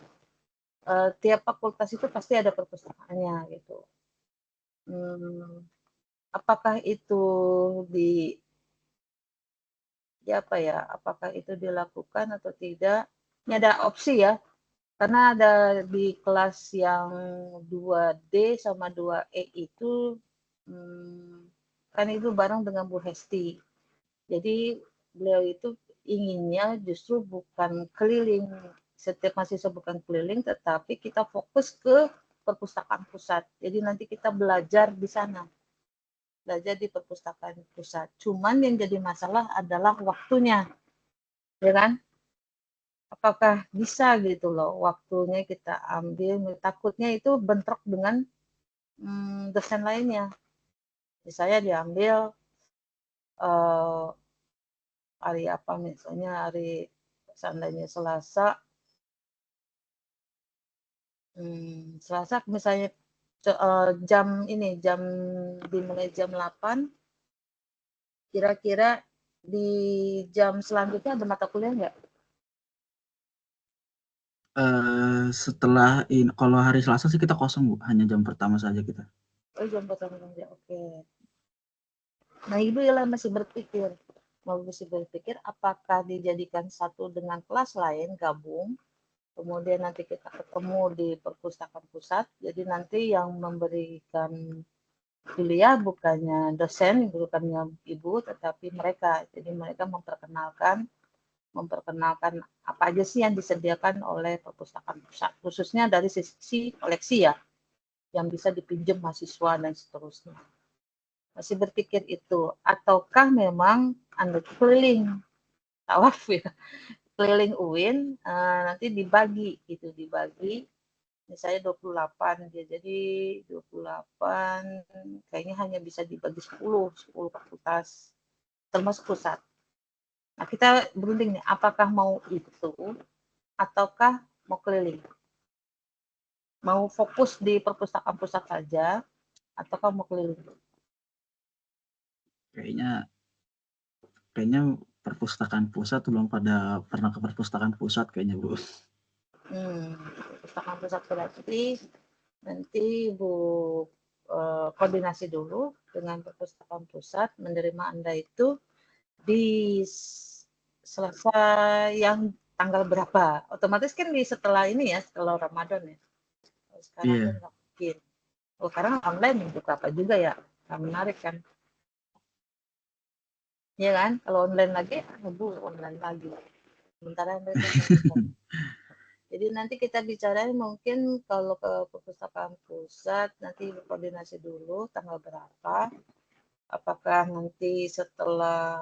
tiap fakultas itu pasti ada perpustakaannya gitu. Apakah itu apakah itu dilakukan atau tidak? Ini ada opsi ya, karena ada di kelas yang 2D sama 2E itu kan itu bareng dengan Bu Hesti. Jadi beliau itu inginnya justru bukan keliling, setiap mahasiswa bukan keliling, tetapi kita fokus ke perpustakaan pusat. Jadi nanti kita belajar di sana, belajar di perpustakaan pusat. Cuman yang jadi masalah adalah waktunya, ya kan? Apakah bisa gitu loh waktunya kita ambil, takutnya itu bentrok dengan dosen lainnya. Misalnya diambil hari apa, misalnya hari seandainya Selasa misalnya jam dimulai jam 8, kira-kira di jam selanjutnya ada mata kuliah nggak? Setelah ini, kalau hari Selasa sih kita kosong Bu, hanya jam pertama saja kita. Oh, jam pertama saja, oke. Nah, Ibu ialah masih berpikir apakah dijadikan satu dengan kelas lain, gabung, kemudian nanti kita ketemu di perpustakaan pusat, jadi nanti yang memberikan kuliah bukannya dosen, bukannya Ibu, tetapi mereka. Jadi mereka memperkenalkan apa aja sih yang disediakan oleh perpustakaan pusat, khususnya dari sisi koleksi ya, yang bisa dipinjam mahasiswa dan seterusnya. Masih berpikir itu, ataukah memang Anda keliling tawaf ya, keliling UIN, nanti dibagi misalnya 28 dia, jadi 28 kayaknya hanya bisa dibagi 10 fakultas termasuk pusat. Nah, kita berunding nih, apakah mau itu ataukah mau keliling? Mau fokus di perpustakaan pusat saja ataukah mau keliling? Kayaknya perpustakaan pusat belum pernah ke perpustakaan pusat kayaknya Bu. Perpustakaan pusat berarti nanti Bu koordinasi dulu dengan perpustakaan pusat menerima Anda itu di Selasa yang tanggal berapa? Otomatis kan setelah ini ya, setelah Ramadan ya. Sekarang kan nggak mungkin. Sekarang online untuk apa juga ya, nggak menarik kan? Iya kan? Kalau online lagi, online lagi. Sementara mereka jadi nanti kita bicarain mungkin kalau ke perpustakaan pusat nanti koordinasi dulu tanggal berapa. Apakah nanti setelah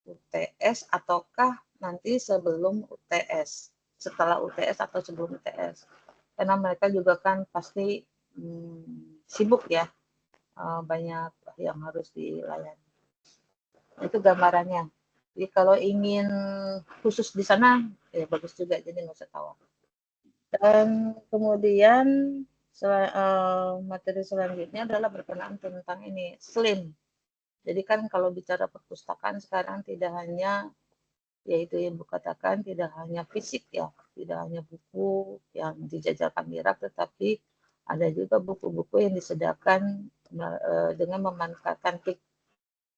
UTS ataukah nanti sebelum UTS, setelah UTS atau sebelum UTS, karena mereka juga kan pasti sibuk ya, banyak yang harus dilayani. Itu gambarannya. Jadi kalau ingin khusus di sana ya bagus juga, jadi nggak usah tahu. Dan kemudian materi selanjutnya adalah berkenaan tentang ini SLIM. Jadi kan kalau bicara perpustakaan sekarang tidak hanya, yaitu Ibu katakan, tidak hanya fisik ya, tidak hanya buku yang dijajarkan di rak, tetapi Ada juga buku-buku yang disediakan dengan memanfaatkan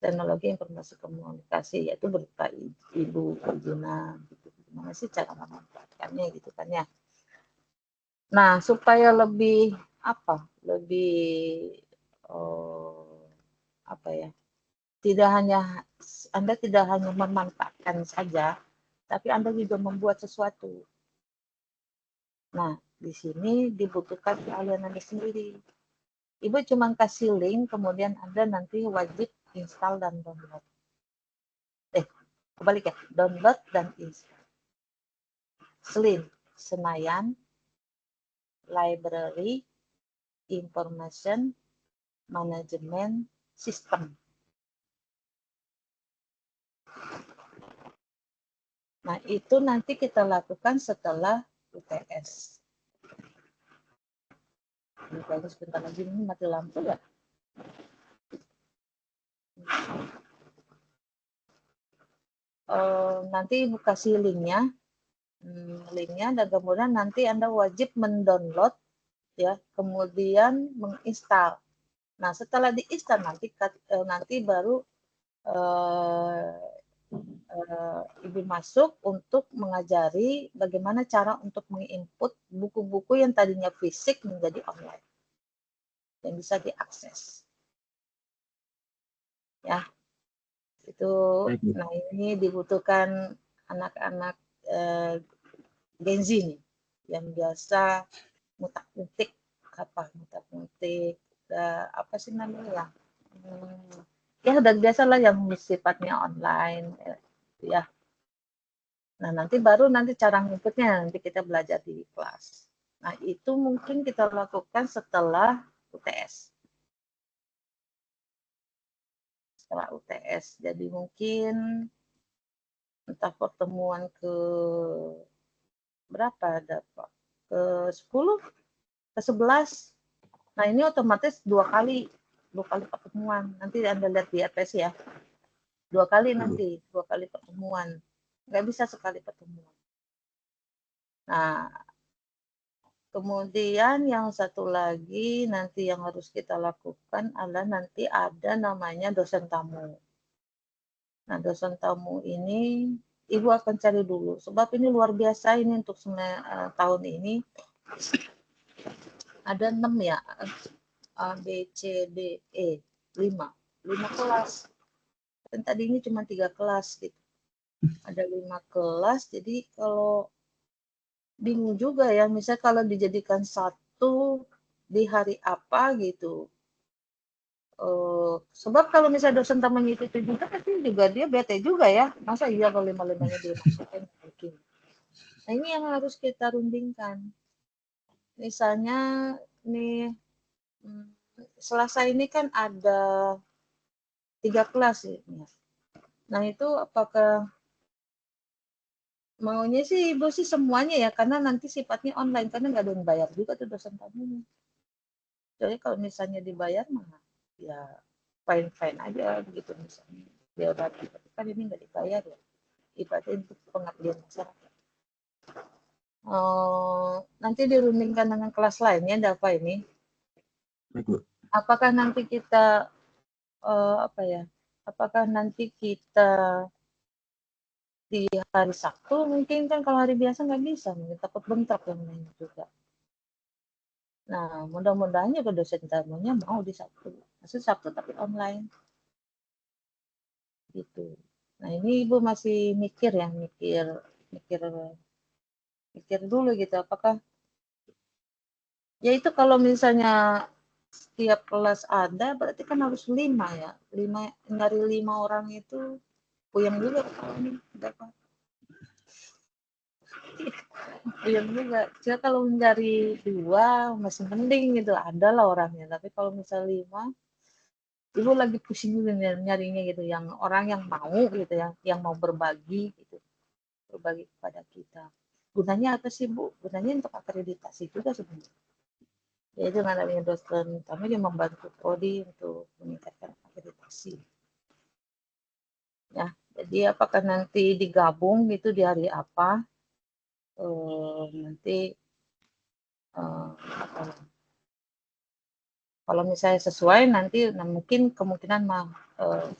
teknologi informasi komunikasi, yaitu berupa ibu perizinan. Gitu. Gimana sih cara memanfaatkannya gitu kan ya. Nah, supaya lebih Anda tidak hanya memanfaatkan saja, tapi Anda juga membuat sesuatu. Nah, di sini dibutuhkan keahlian Anda sendiri. Ibu cuma kasih link, kemudian Anda nanti wajib install dan download. Kebalik ya, download dan install. Senayan Library Information Management System. Nah, itu nanti kita lakukan setelah UTS. Ini kayaknya sebentar lagi ini mati lampu ya. Nanti Ibu kasih linknya, dan kemudian nanti Anda wajib mendownload ya, kemudian menginstal. Nah, setelah diinstal nanti baru Ibu masuk untuk mengajari bagaimana cara untuk menginput buku-buku yang tadinya fisik menjadi online yang bisa diakses. Ya, itu. Nah, ini dibutuhkan anak-anak Gen Z nih yang biasa ngutak-ngutik apa sih namanya ya udah biasalah yang sifatnya online ya. Nah, nanti cara inputnya nanti kita belajar di kelas. Nah, itu mungkin kita lakukan setelah UTS. Setelah UTS, jadi mungkin entah pertemuan ke berapa ada Pak? Ke 10, ke 11. Nah, ini otomatis dua kali pertemuan. Nanti Anda lihat di ATS ya. Dua kali pertemuan. Nggak bisa sekali pertemuan. Nah, kemudian yang satu lagi nanti yang harus kita lakukan adalah nanti ada namanya dosen tamu. Nah, dosen tamu ini Ibu akan cari dulu, sebab ini luar biasa ini untuk tahun ini. Ada 6 ya, A, B, C, D, E, 5 kelas. Dan tadinya cuma 3 kelas gitu. Ada 5 kelas, jadi kalau bingung juga ya, misalnya kalau dijadikan satu di hari apa gitu. Sebab kalau misalnya dosen tamunya itu juga, pasti juga dia bete juga ya. Masa iya kalau 5-5-nya dia masukin mungkin. Nah, ini yang harus kita rundingkan. Misalnya nih Selasa ini kan ada 3 kelas ya. Nah, itu apakah maunya sih Ibu sih semuanya ya, karena nanti sifatnya online, karena nggak ada yang bayar juga tuh dosen tamunya. Jadi kalau misalnya dibayar mah ya fine aja gitu misalnya. Dia berarti kan ini nggak dibayar ya. Ibaratnya untuk pengabdian masyarakat. Nanti dirundingkan dengan kelas lainnya, Dava ini. Apakah nanti kita apakah nanti kita di hari Sabtu mungkin kan, kalau hari biasa nggak bisa, mungkin takut bentrok yang lain juga. Nah, mudah-mudahan juga dosen tamunya mau di Sabtu. Maksudnya Sabtu tapi online. Gitu. Nah, ini Ibu masih mikir dulu gitu, apakah ya itu kalau misalnya setiap kelas ada, berarti kan harus 5 ya. Dari 5 orang itu puyeng juga kalau ini dapat. Puyeng juga. Cuma kalau mencari 2 masih mending gitu, ada lah orangnya. Tapi kalau misalnya 5, Ibu lagi pusing juga nyarinya gitu, yang orang yang mau gitu ya, yang mau berbagi gitu, berbagi kepada kita. Gunanya apa sih Bu? Gunanya untuk akreditasi juga sebenarnya. Yaitu namanya dosen kami yang membantu prodi untuk meningkatkan akreditasi. Ya, jadi apakah nanti digabung gitu di hari apa? Nanti Kalau misalnya sesuai nanti mungkin kemungkinan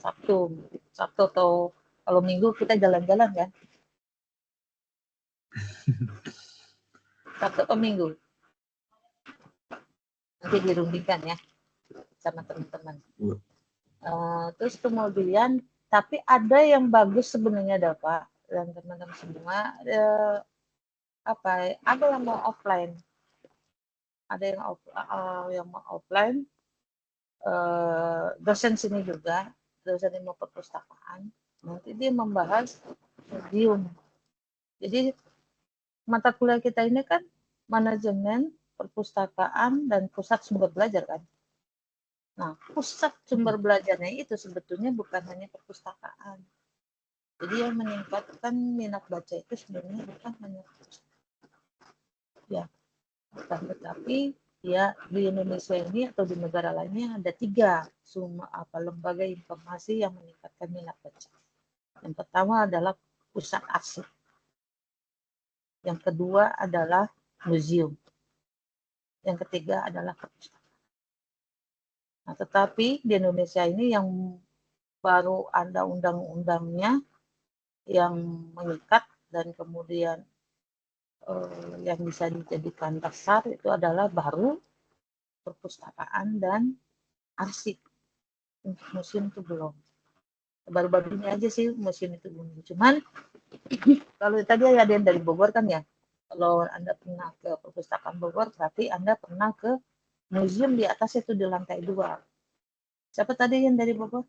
Sabtu atau kalau Minggu kita jalan-jalan kan. Sabtu atau Minggu. Nanti dirundingkan ya sama teman-teman. Terus kemudian tapi ada yang bagus sebenarnya Pak dan teman-teman semua ada yang mau offline, ada yang mau offline, dosen sini juga, dosen ilmu perpustakaan, nanti dia membahas museum. Jadi mata kuliah kita ini kan manajemen perpustakaan dan pusat sumber belajar kan. Nah, pusat sumber belajarnya itu sebetulnya bukan hanya perpustakaan. Jadi yang meningkatkan minat baca itu sebenarnya bukan hanya ya, tetapi ya di Indonesia ini atau di negara lainnya ada 3 lembaga informasi yang meningkatkan minat baca. Yang pertama adalah pusat arsip. Yang kedua adalah museum. Yang ketiga adalah perpustakaan. Nah, tetapi di Indonesia ini yang baru ada undang-undangnya yang mengikat dan kemudian yang bisa dijadikan dasar itu adalah baru perpustakaan dan arsip. Untuk museum itu belum. Baru-baru ini aja sih museum itu belum. Cuman kalau tadi ada yang dari Bogor kan ya. Kalau Anda pernah ke perpustakaan Bogor berarti Anda pernah ke museum di atas itu di lantai 2. Siapa tadi yang dari Bogor?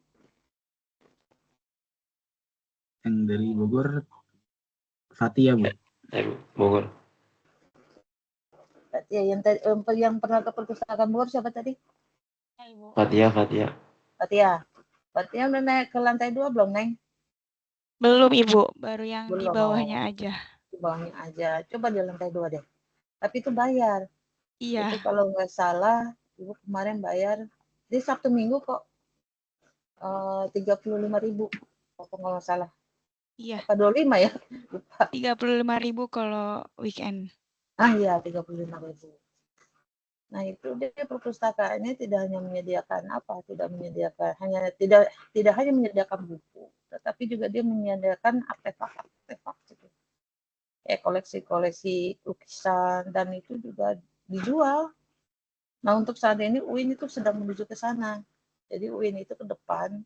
Yang dari Bogor, Fatia, Bu. Bogor. Fatia, yang pernah ke perpustakaan Bogor siapa tadi? Fatia. Fatia udah naik ke lantai 2 belum, Neng? Belum, Ibu. Baru yang di Belum. bawahnya aja. Di bawahnya aja. Coba di lantai 2 deh. Tapi itu bayar. Iya. Itu kalau nggak salah, Ibu kemarin bayar. Di Sabtu Minggu kok 35.000 kalau nggak salah. Iya. Apa 25 ya? Lupa. 35.000 kalau weekend. Iya, 35.000. Nah, itu dia perpustakaannya tidak hanya menyediakan tidak hanya menyediakan buku, tetapi juga dia menyediakan artefak-artefak gitu. Koleksi-koleksi lukisan dan itu juga dijual. Nah, untuk saat ini UIN itu sedang menuju ke sana. Jadi UIN itu ke depan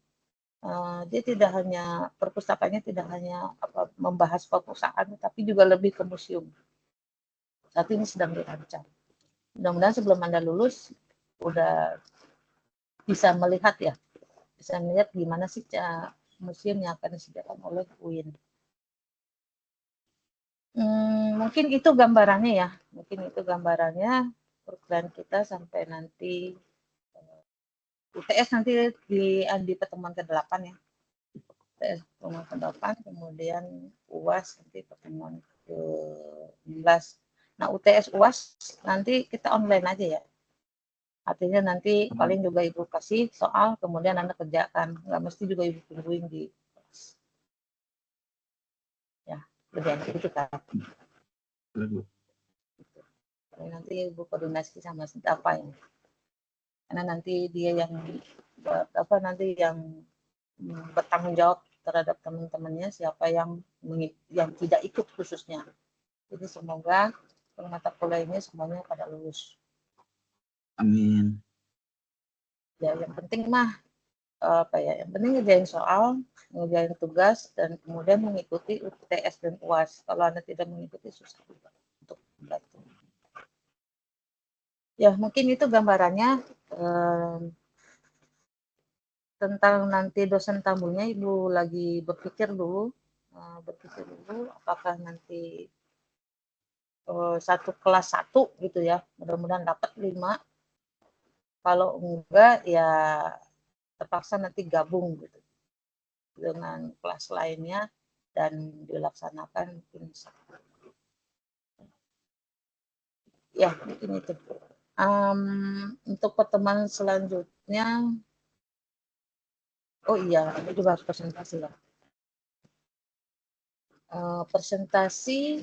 dia tidak hanya perpustakaannya tidak hanya membahas perpustakaan, tapi juga lebih ke museum. Saat ini sedang dirancang. Mudah-mudahan sebelum Anda lulus udah bisa melihat gimana sih museum yang akan disediakan oleh UIN. Mungkin itu gambarannya ya. Program kita sampai nanti UTS nanti di pertemuan ke-8 ya. UTS pertemuan ke-8, kemudian UAS nanti pertemuan ke-11. Nah, UTS UAS nanti kita online aja ya. Artinya nanti paling juga Ibu kasih soal, kemudian Anda kerjakan. Nggak mesti juga Ibu tungguin di kelas. Ya, lebih enak gitu kan. Nanti Ibu koordinasi sama apa ini. Karena nanti dia yang bertanggung jawab terhadap teman-temannya, siapa yang tidak ikut khususnya. Jadi semoga mata kuliah ini semuanya pada lulus. Amin. Ya, yang penting mah yang penting ngerjain soal, ngerjain tugas, dan kemudian mengikuti UTS dan UAS. Kalau Anda tidak mengikuti susah juga untuk membantu. Ya, mungkin itu gambarannya tentang nanti dosen tamunya. Ibu lagi berpikir dulu apakah nanti satu kelas 1 gitu ya, mudah-mudahan dapat 5. Kalau enggak ya terpaksa nanti gabung gitu dengan kelas lainnya dan dilaksanakan mungkin ya mungkin itu. Untuk pertemuan selanjutnya, oh iya, ada juga harus presentasi lah. Presentasi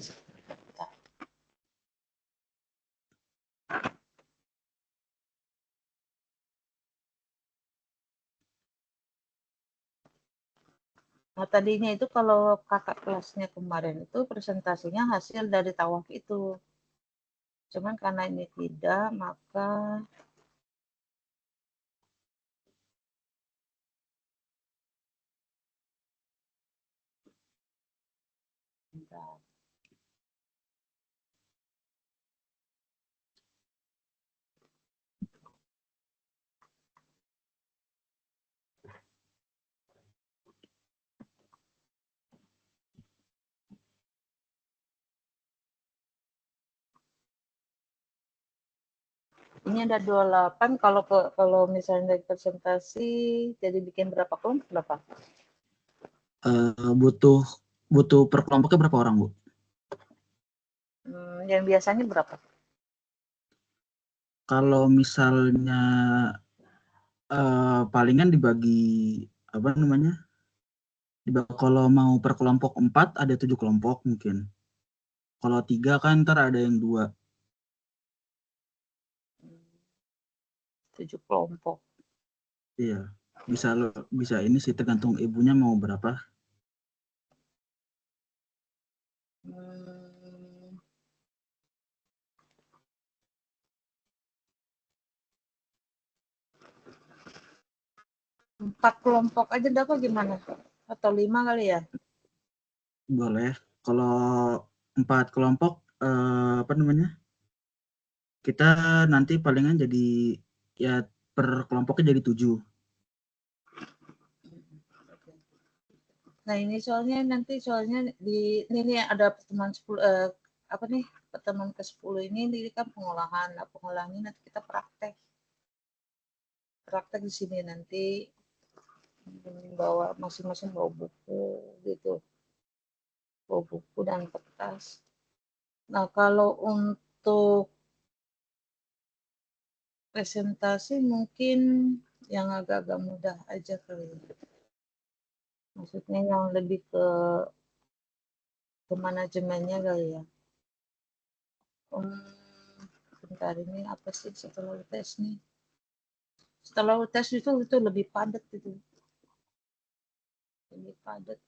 Nah, tadinya itu kalau kakak kelasnya kemarin itu presentasinya hasil dari tawaf itu. Cuman karena ini tidak, maka bentar. Ini ada 28, kalau misalnya dari presentasi jadi bikin berapa kelompok berapa? Butuh per kelompoknya berapa orang, Bu? Yang biasanya berapa? Kalau misalnya palingan dibagi apa namanya? Kalau mau per kelompok 4 ada 7 kelompok mungkin. Kalau 3 kan ntar ada yang 2. 7 kelompok. Iya, bisa ini sih tergantung ibunya mau berapa. Empat kelompok aja dapat gimana? Atau 5 kali ya? Boleh. Kalau 4 kelompok apa namanya? Kita nanti palingan jadi ya per kelompoknya jadi 7. Nah, ini soalnya ini ada pertemuan 10 apa nih? Pertemuan ke-10 ini kan pengolahan. Nah, pengolahan ini nanti kita praktek. Praktek di sini nanti bawa masing-masing bawa buku gitu. Bawa buku dan kertas. Nah, kalau untuk presentasi mungkin yang agak-agak mudah aja kali ya. Maksudnya yang lebih ke manajemennya kali ya. Bentar, ini apa sih setelah UTS nih? Setelah UTS itu lebih padat itu. Lebih padat.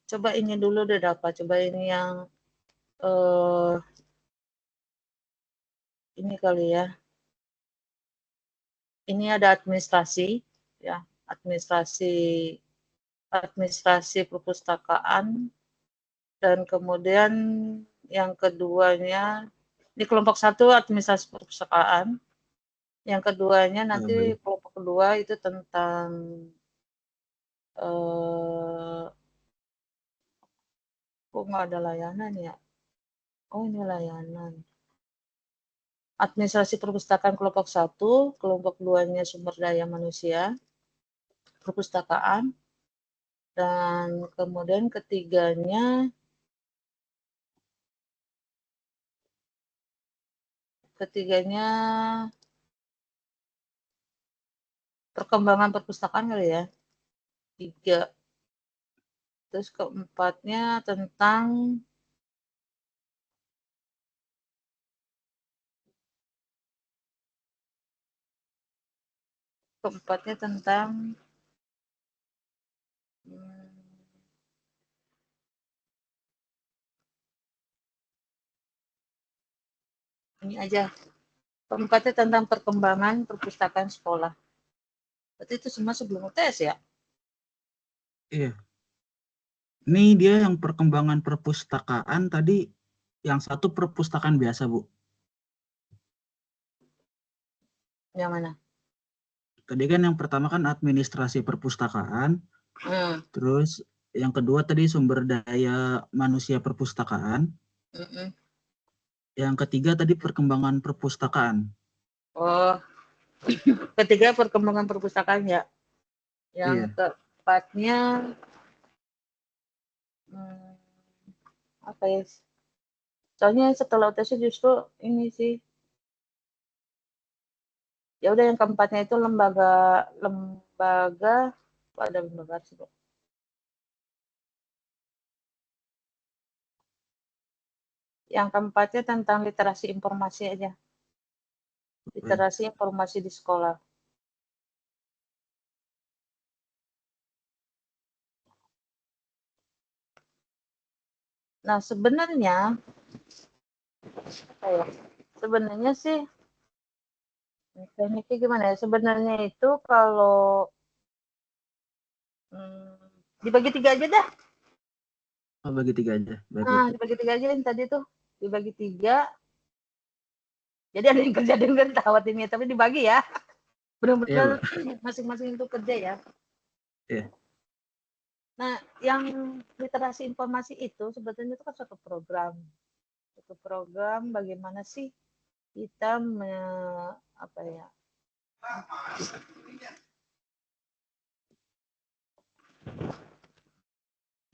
Coba ini dulu deh dapat. Coba ini yang ini kali ya. Ini ada administrasi ya, administrasi perpustakaan, dan kemudian yang keduanya di kelompok 1 administrasi perpustakaan, yang keduanya nanti kelompok kedua itu tentang kok nggak ada layanan ya? Oh, ini layanan. Administrasi perpustakaan kelompok 1, kelompok 2-nya sumber daya manusia, perpustakaan, dan kemudian ketiganya perkembangan perpustakaan kali ya. 3. Terus keempatnya tentang ini aja. Keempatnya tentang perkembangan perpustakaan sekolah. Berarti itu semua sebelum UTS ya? Iya. Ini dia yang perkembangan perpustakaan tadi, yang satu perpustakaan biasa, Bu. Yang mana? Tadi kan yang pertama kan administrasi perpustakaan. Terus yang kedua tadi sumber daya manusia perpustakaan. Yang ketiga tadi perkembangan perpustakaan. Oh, ketiga perkembangan perpustakaan ya. Yang keempatnya apa ya? Soalnya setelah UTS justru ini sih. Ya udah, yang keempatnya itu lembaga pada lembaga sih, Yang keempatnya tentang literasi informasi aja. Literasi informasi di sekolah. Nah, sebenarnya sebenarnya sih tekniknya gimana ya? Sebenarnya itu kalau dibagi 3 aja dah. Oh, bagi 3 aja. Baik, Nah, dibagi 3 aja yang tadi tuh. Dibagi 3. Jadi ada yang kerja, ada yang tahu ini, tapi dibagi ya. Benar-benar masing-masing itu kerja ya. Iya. Nah, yang literasi informasi itu sebetulnya itu kan suatu program. Suatu program bagaimana sih kita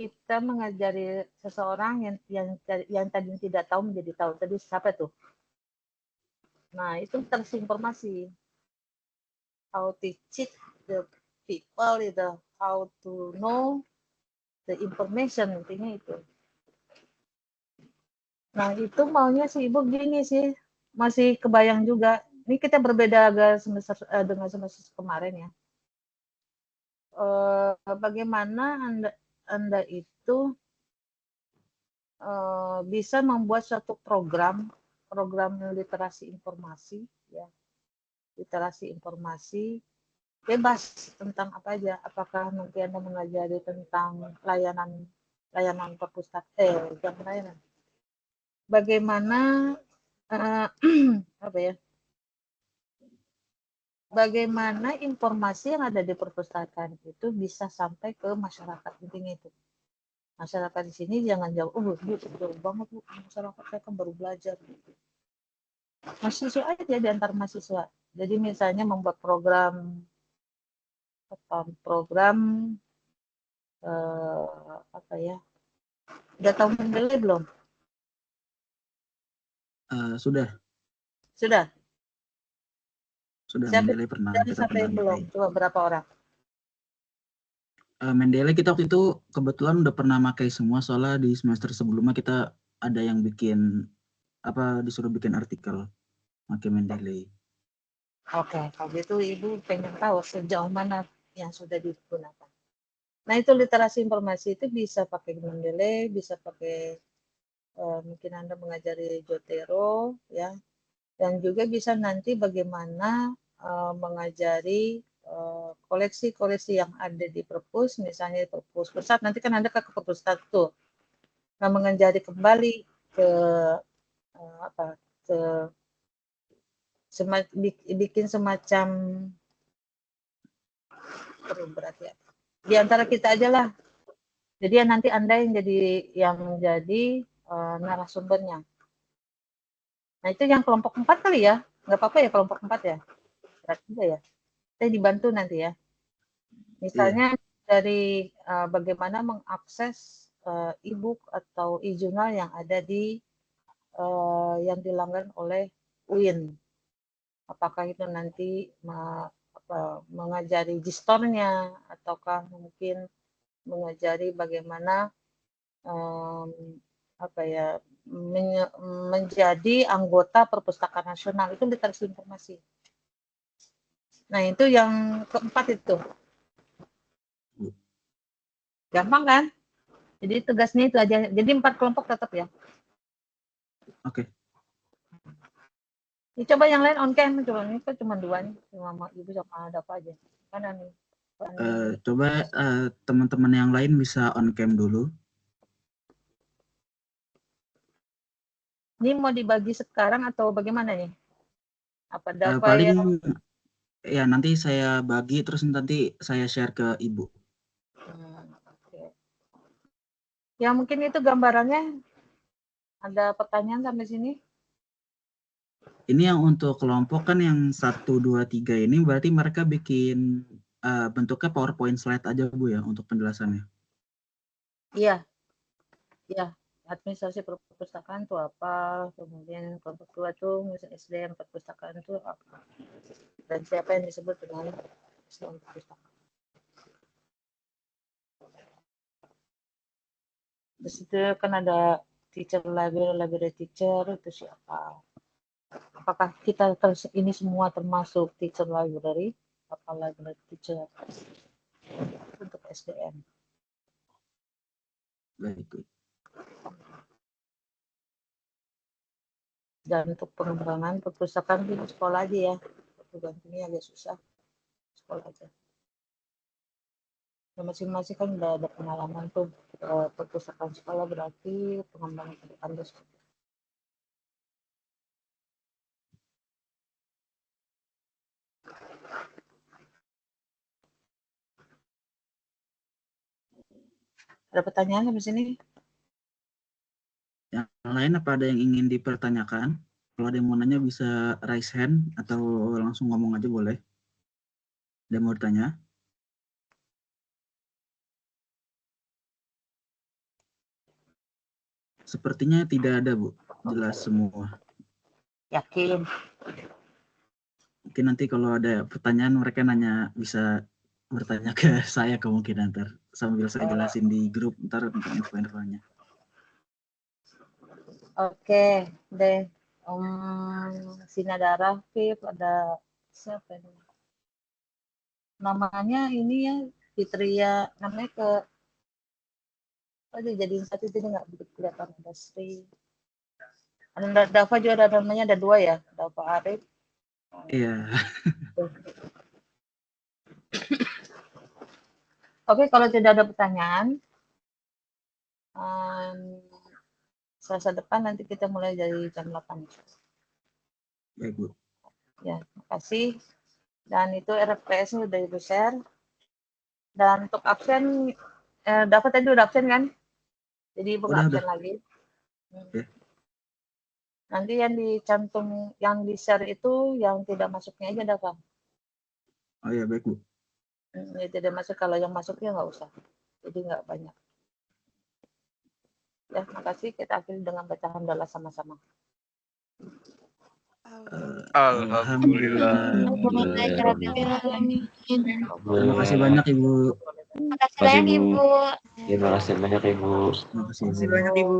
kita mengajari seseorang yang tadinya tidak tahu menjadi tahu. Tadi siapa tuh? Nah, itu literasi informasi. How to teach the people itu, how to know the information, intinya itu. Nah, itu maunya si Ibu gini sih, masih kebayang juga. Ini kita berbeda agak semester dengan semester kemarin ya. Bagaimana Anda itu bisa membuat suatu program literasi informasi ya. Literasi informasi bebas tentang apa aja. Apakah nanti Anda mengajari tentang layanan perpustakaan, jangan layanan. Bagaimana apa ya? Bagaimana informasi yang ada di perpustakaan itu bisa sampai ke masyarakat, intinya itu. Masyarakat di sini jangan jauh, jauh banget Bu, masyarakat saya kan baru belajar. Mahasiswa aja di antar mahasiswa. Jadi misalnya membuat program apa ya? Udah tahu Mendeley belum? Sudah. Sudah. Mendeley pernah kita Siapa yang belum? Coba berapa orang? Mendeley kita waktu itu kebetulan udah pernah pakai semua, soalnya di semester sebelumnya kita ada yang bikin disuruh bikin artikel pakai Mendeley. Oke, kalau gitu Ibu pengen tahu sejauh mana yang sudah digunakan. Nah, itu literasi informasi itu bisa pakai Mendeley, bisa pakai mungkin Anda mengajari Jotero ya. Dan juga bisa nanti bagaimana mengajari koleksi-koleksi yang ada di perpus, misalnya di perpus pusat, nanti kan Anda ke perpus tuh. Nah, mengajari kembali ke bikin semacam berarti ya. Di antara kita aja lah. Jadi ya nanti Anda yang menjadi narasumbernya. Nah, itu yang kelompok 4 kali ya. Nggak apa-apa ya kelompok 4 ya. Berat juga ya. Saya dibantu nanti ya. Misalnya dari bagaimana mengakses e-book atau e-journal yang ada di yang dilanggan oleh UIN. Apakah itu nanti mengajari gestornya ataukah mungkin mengajari bagaimana menjadi anggota perpustakaan nasional, itu literasi informasi. Nah, itu yang keempat itu. Gampang kan? Jadi tugasnya itu aja. Jadi 4 kelompok tetap ya. Oke. Ini coba yang lain on cam, coba ini kan cuma 2 nih, cuma Ibu sama ada apa aja. Mana nih? Coba teman-teman yang lain bisa on cam dulu. Ini mau dibagi sekarang atau bagaimana nih? Apa dapat paling ya nanti saya bagi terus nanti saya share ke Ibu. Okay. Ya mungkin itu gambarannya. Ada pertanyaan sampai sini? Ini yang untuk kelompok kan yang 1, 2, 3 ini berarti mereka bikin bentuknya PowerPoint slide aja Bu ya untuk penjelasannya. Iya. Ya, administrasi perpustakaan itu apa, kemudian kelompok 2 tuh misalnya SDM perpustakaan itu apa, dan siapa yang disebut dengan SDM perpustakaan. Di situ kan ada teacher library teacher itu siapa? Apakah kita ini semua termasuk teacher library atau library teacher untuk SDM? Baik. Dan untuk pengembangan perpustakaan di sekolah aja ya. Gantinya agak susah. Sekolah aja. Ya, masing-masing kan udah ada pengalaman tuh perpustakaan sekolah, berarti pengembangan ke depan terus. Ada pertanyaan sampai sini? Yang lain apa ada yang ingin dipertanyakan? Kalau ada yang mau nanya bisa raise hand atau langsung ngomong aja boleh. Ada yang mau bertanya? Sepertinya tidak ada, Bu. Jelas semua. Yakin? Mungkin nanti kalau ada pertanyaan mereka nanya bisa bertanya ke saya kemungkinan ntar sambil saya jelasin di grup ntar tentang info-infonya. Oke, deh. Sinadara, Viv, ada siapa ini? Namanya ini ya, Fitria, namanya ke dijadiin satu jadi nggak begitu kelihatan. Ada Sri. Ada Dava juga ada namanya, ada dua ya, Dava Arif. Iya. Oke, kalau tidak ada pertanyaan, Selasa depan nanti kita mulai dari jam 8. Baik, Bu. Ya, makasih. Dan itu RPS sudah Ibu share. Dan untuk absen, dapat tadi udah absen kan? Jadi Ibu nggak absen lagi. Ya. Nanti yang dicantum, yang di-share itu yang tidak masuknya aja dapat. Oh iya, baik, Bu. Ya, tidak masuk, kalau yang masuknya nggak usah. Jadi nggak banyak. Ya, makasih. Kita akhiri dengan baca hamdalah sama-sama. Alhamdulillah. Terima kasih banyak Ibu. Terima kasih banyak Ibu. Terima kasih banyak Ibu. Terima kasih Terima kasih banyak Ibu.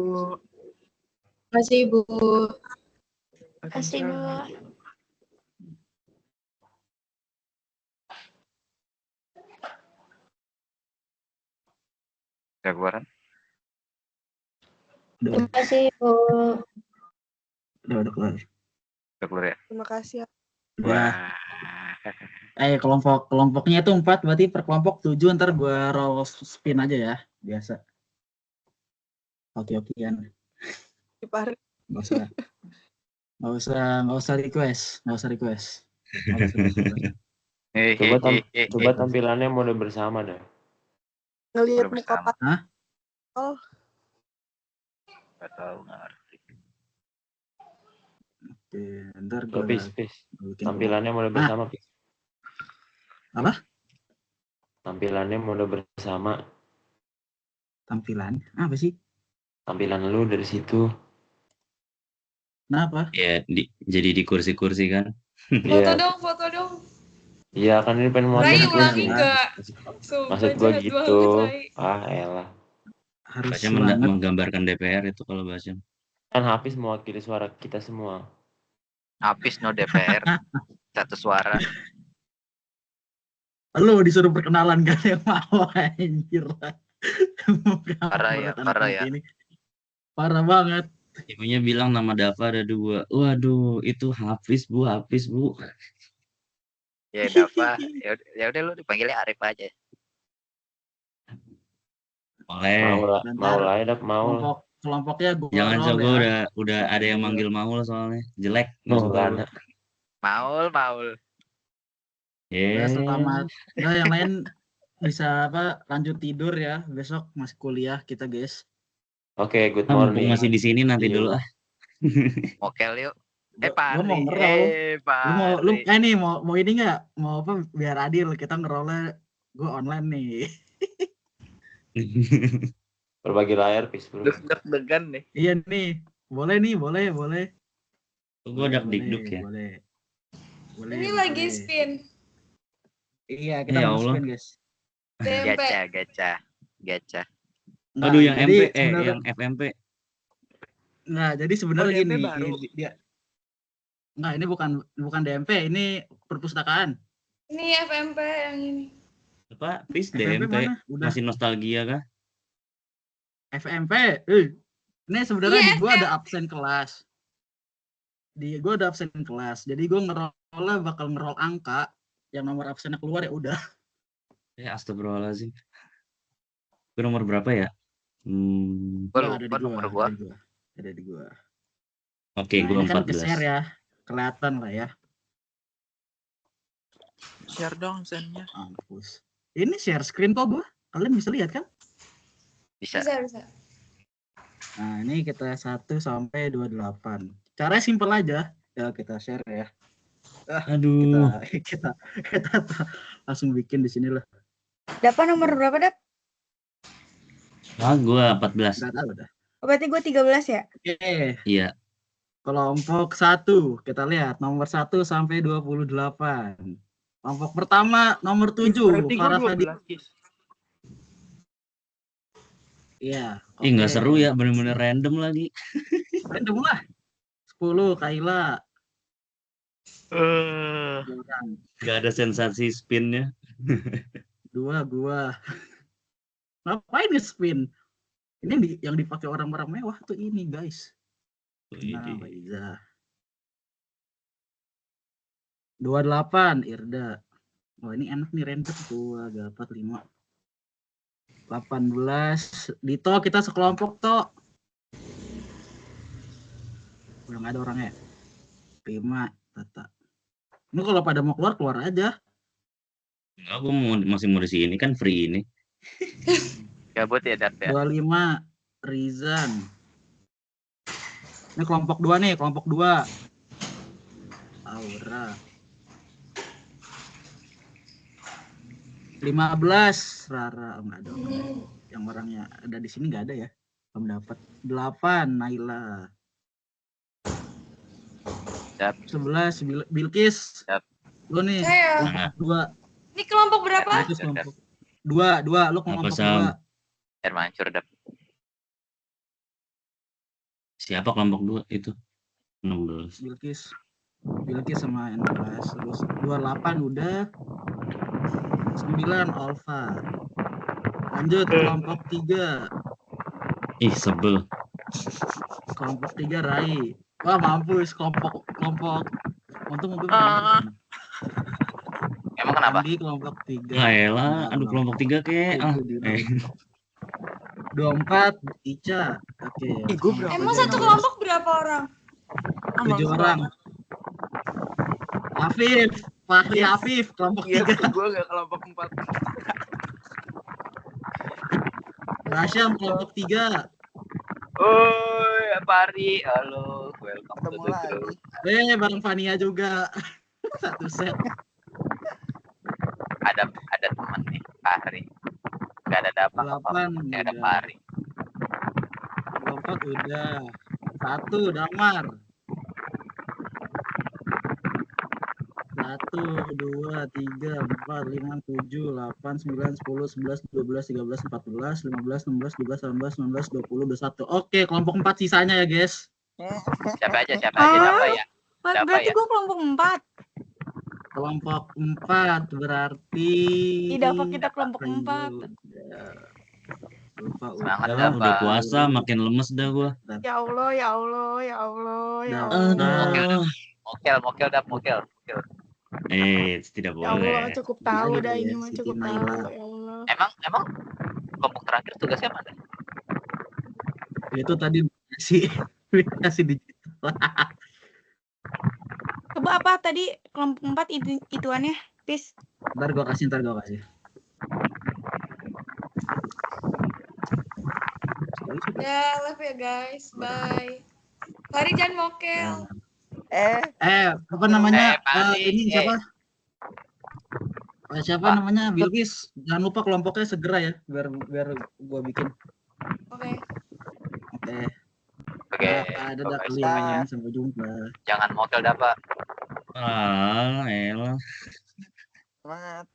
Terima kasih Ibu. Terima kasih Ibu. Udah keluaran? Terima kasih Ibu. Udah keluar. Udah keluar ya? Terima kasih. Wah. Kelompoknya itu 4, berarti per kelompok 7, ntar gua roll spin aja ya, biasa. Oke-okean. Nggak usah request. Coba tampilannya mode bersama dah. Ngelihat muka Pak. Hah? Oh. Nggak tahu, ngerti. Oke, ntar gue tampilannya mode bersama, Pis. Apa? Tampilannya mode bersama. Tampilan? Apa sih? Tampilan lu dari situ. Kenapa? Ya, jadi di kursi-kursi kan. Foto dong. Iya, kan ini pengen mau ulangi enggak? Maksud gua gitu. Elah. Basyam menggambarkan DPR itu kalau Basyam. Kan Hafiz mewakili suara kita semua. Hafiz no DPR. Satu suara. Lu disuruh perkenalan gak yang mau, anjir. Parah ya. Parah banget. Ibunya bilang nama Dava ada 2. Waduh, itu Hafiz bu. Ya Dava, ya udah lu dipanggilnya Arif aja. Boleh. Mau. Kelompoknya gue jangan coba udah ada yang manggil Maul soalnya jelek. Maul. Ya, selamat. Nah, yang lain bisa lanjut tidur ya. Besok masih kuliah kita, guys. Oke, good morning. Masih di sini nanti dulu ah. Mokel yuk. Pak. Lu nih mau ini nggak? Mau apa biar adil kita ngerolnya gue online nih. Berbagi layar, Pis. Deg-degan nih. Iya nih. Boleh. Gue deg-deg ya. Boleh. Ini lagi spin. Iya, kita mau spin, guys. Gacha. Aduh, yang MP, yang FMP. Enggak, jadi sebenarnya DMP gini, baru. dia enggak, ini bukan DMP, ini perpustakaan. Ini FMP yang ini. Apa? Please FMP DMP. mana? Udah. Masih nostalgia kah? FMP. Ini sebenarnya Iya, di gua ada absen kelas. Di gua ada absen kelas. Jadi gua ngerolnya bakal ngerol angka yang nomor absennya keluar ya udah. Astagfirullahaladzim. Gue nomor berapa ya? Enggak, ada di gua. Ada di gua. Oke, Nah, gue ini kan 14. ke-share ya. Kelihatan lah ya. Share dong absennya. Mampus. Ini share screen kok gua. Kalian bisa lihat kan? Bisa. Nah, ini kita 1 sampai 28. Caranya simpel aja. Ya kita share ya. Aduh. Kita langsung bikin di sini lah. Dapat nomor berapa, Dap? Nah, gue 14. Enggak tahu dah. Berarti gue 13 ya? Oke. Iya. Kelompok 1, kita lihat nomor 1 sampai 28. Kelompok pertama nomor 7, Berarti gue Farah 12, Kis. Iya. Nggak seru ya, bener-bener random lagi. Random lah. 10, Kaila. Nggak ada sensasi spinnya. 2, gua. Ngapain nih spin? Ini yang dipakai orang-orang mewah tuh ini, guys. Nah, Iza. 28, Irda. Oh, ini enak nih random tuh, agak 45. 18, Dito, kita sekelompok, Tok. Udah nggak ada orangnya. 5, Tata. Ini kalau pada mau keluar aja. Enggak, gue masih mau di sini kan free ini. Gabut ya, Dap ya. 25, Rizan. Ini kelompok 2 nih, kelompok 2. Aura. 15, Rara. Oh, enggak ada. Yang orangnya ada di sini enggak ada ya. Belum dapat. 8, Naila. 11, Bilkis. Lu nih, Saya. kelompok 2. Ini kelompok berapa? Itu kelompok 2, lu kelompok 2. Air mancur, Dap. Siapa kelompok 2 itu? 16. Bilkis sama 16. Terus 28 udah. 9, Olfa. Lanjut kelompok 3. Ih, sebel. Kelompok 3, Rai. Wah, mampus kelompok. Untung gue Emang kenapa? Andi kelompok 3. Elah, aduh kelompok 3 kek. 24, Ica. Oke. Emang satu kelompok berapa orang? 7 orang. Afif, Fahri Afif, kelompok 3. Gue gak kelompok 4. Rasyam, kelompok 3. Oi, Pari. Halo, welcome to the group. Bareng Fania juga. Satu set. Ada teman nih, Pari. Gak ada dapat apa-apa. Ada Pari. 24 udah. 1, Damar. 1, 2, 3, 4, 5, 7, 8, 9, 10, 11, 12, 13, 14, 15, 16, 17, 18, 19, 20, 21. Oke, kelompok 4 sisanya ya, guys. Siapa aja dapat ya? Berarti gue kelompok 4. Kelompok 4 berarti Dapat kita kelompok 4. Lupa. Udah puasa makin lemes dah gua. Ya Allah. Mokel. Tidak boleh. Ya Allah, cukup tahu dah ini mah cukup tahu. Ya Allah. Emang kelompok terakhir tugasnya mana? Itu tadi kasih digital. Coba apa tadi kelompok 4 ituannya, Pis? Ntar gua kasih. Ya, love ya guys. Bye. Fahri jangan mokel. Apa namanya? Ini siapa? Siapa namanya? Bilkis. Jangan lupa kelompoknya segera ya, biar gua bikin. Oke. Ada kalian, sampai jumpa. Jangan mokel dapat. Elah. Semangat.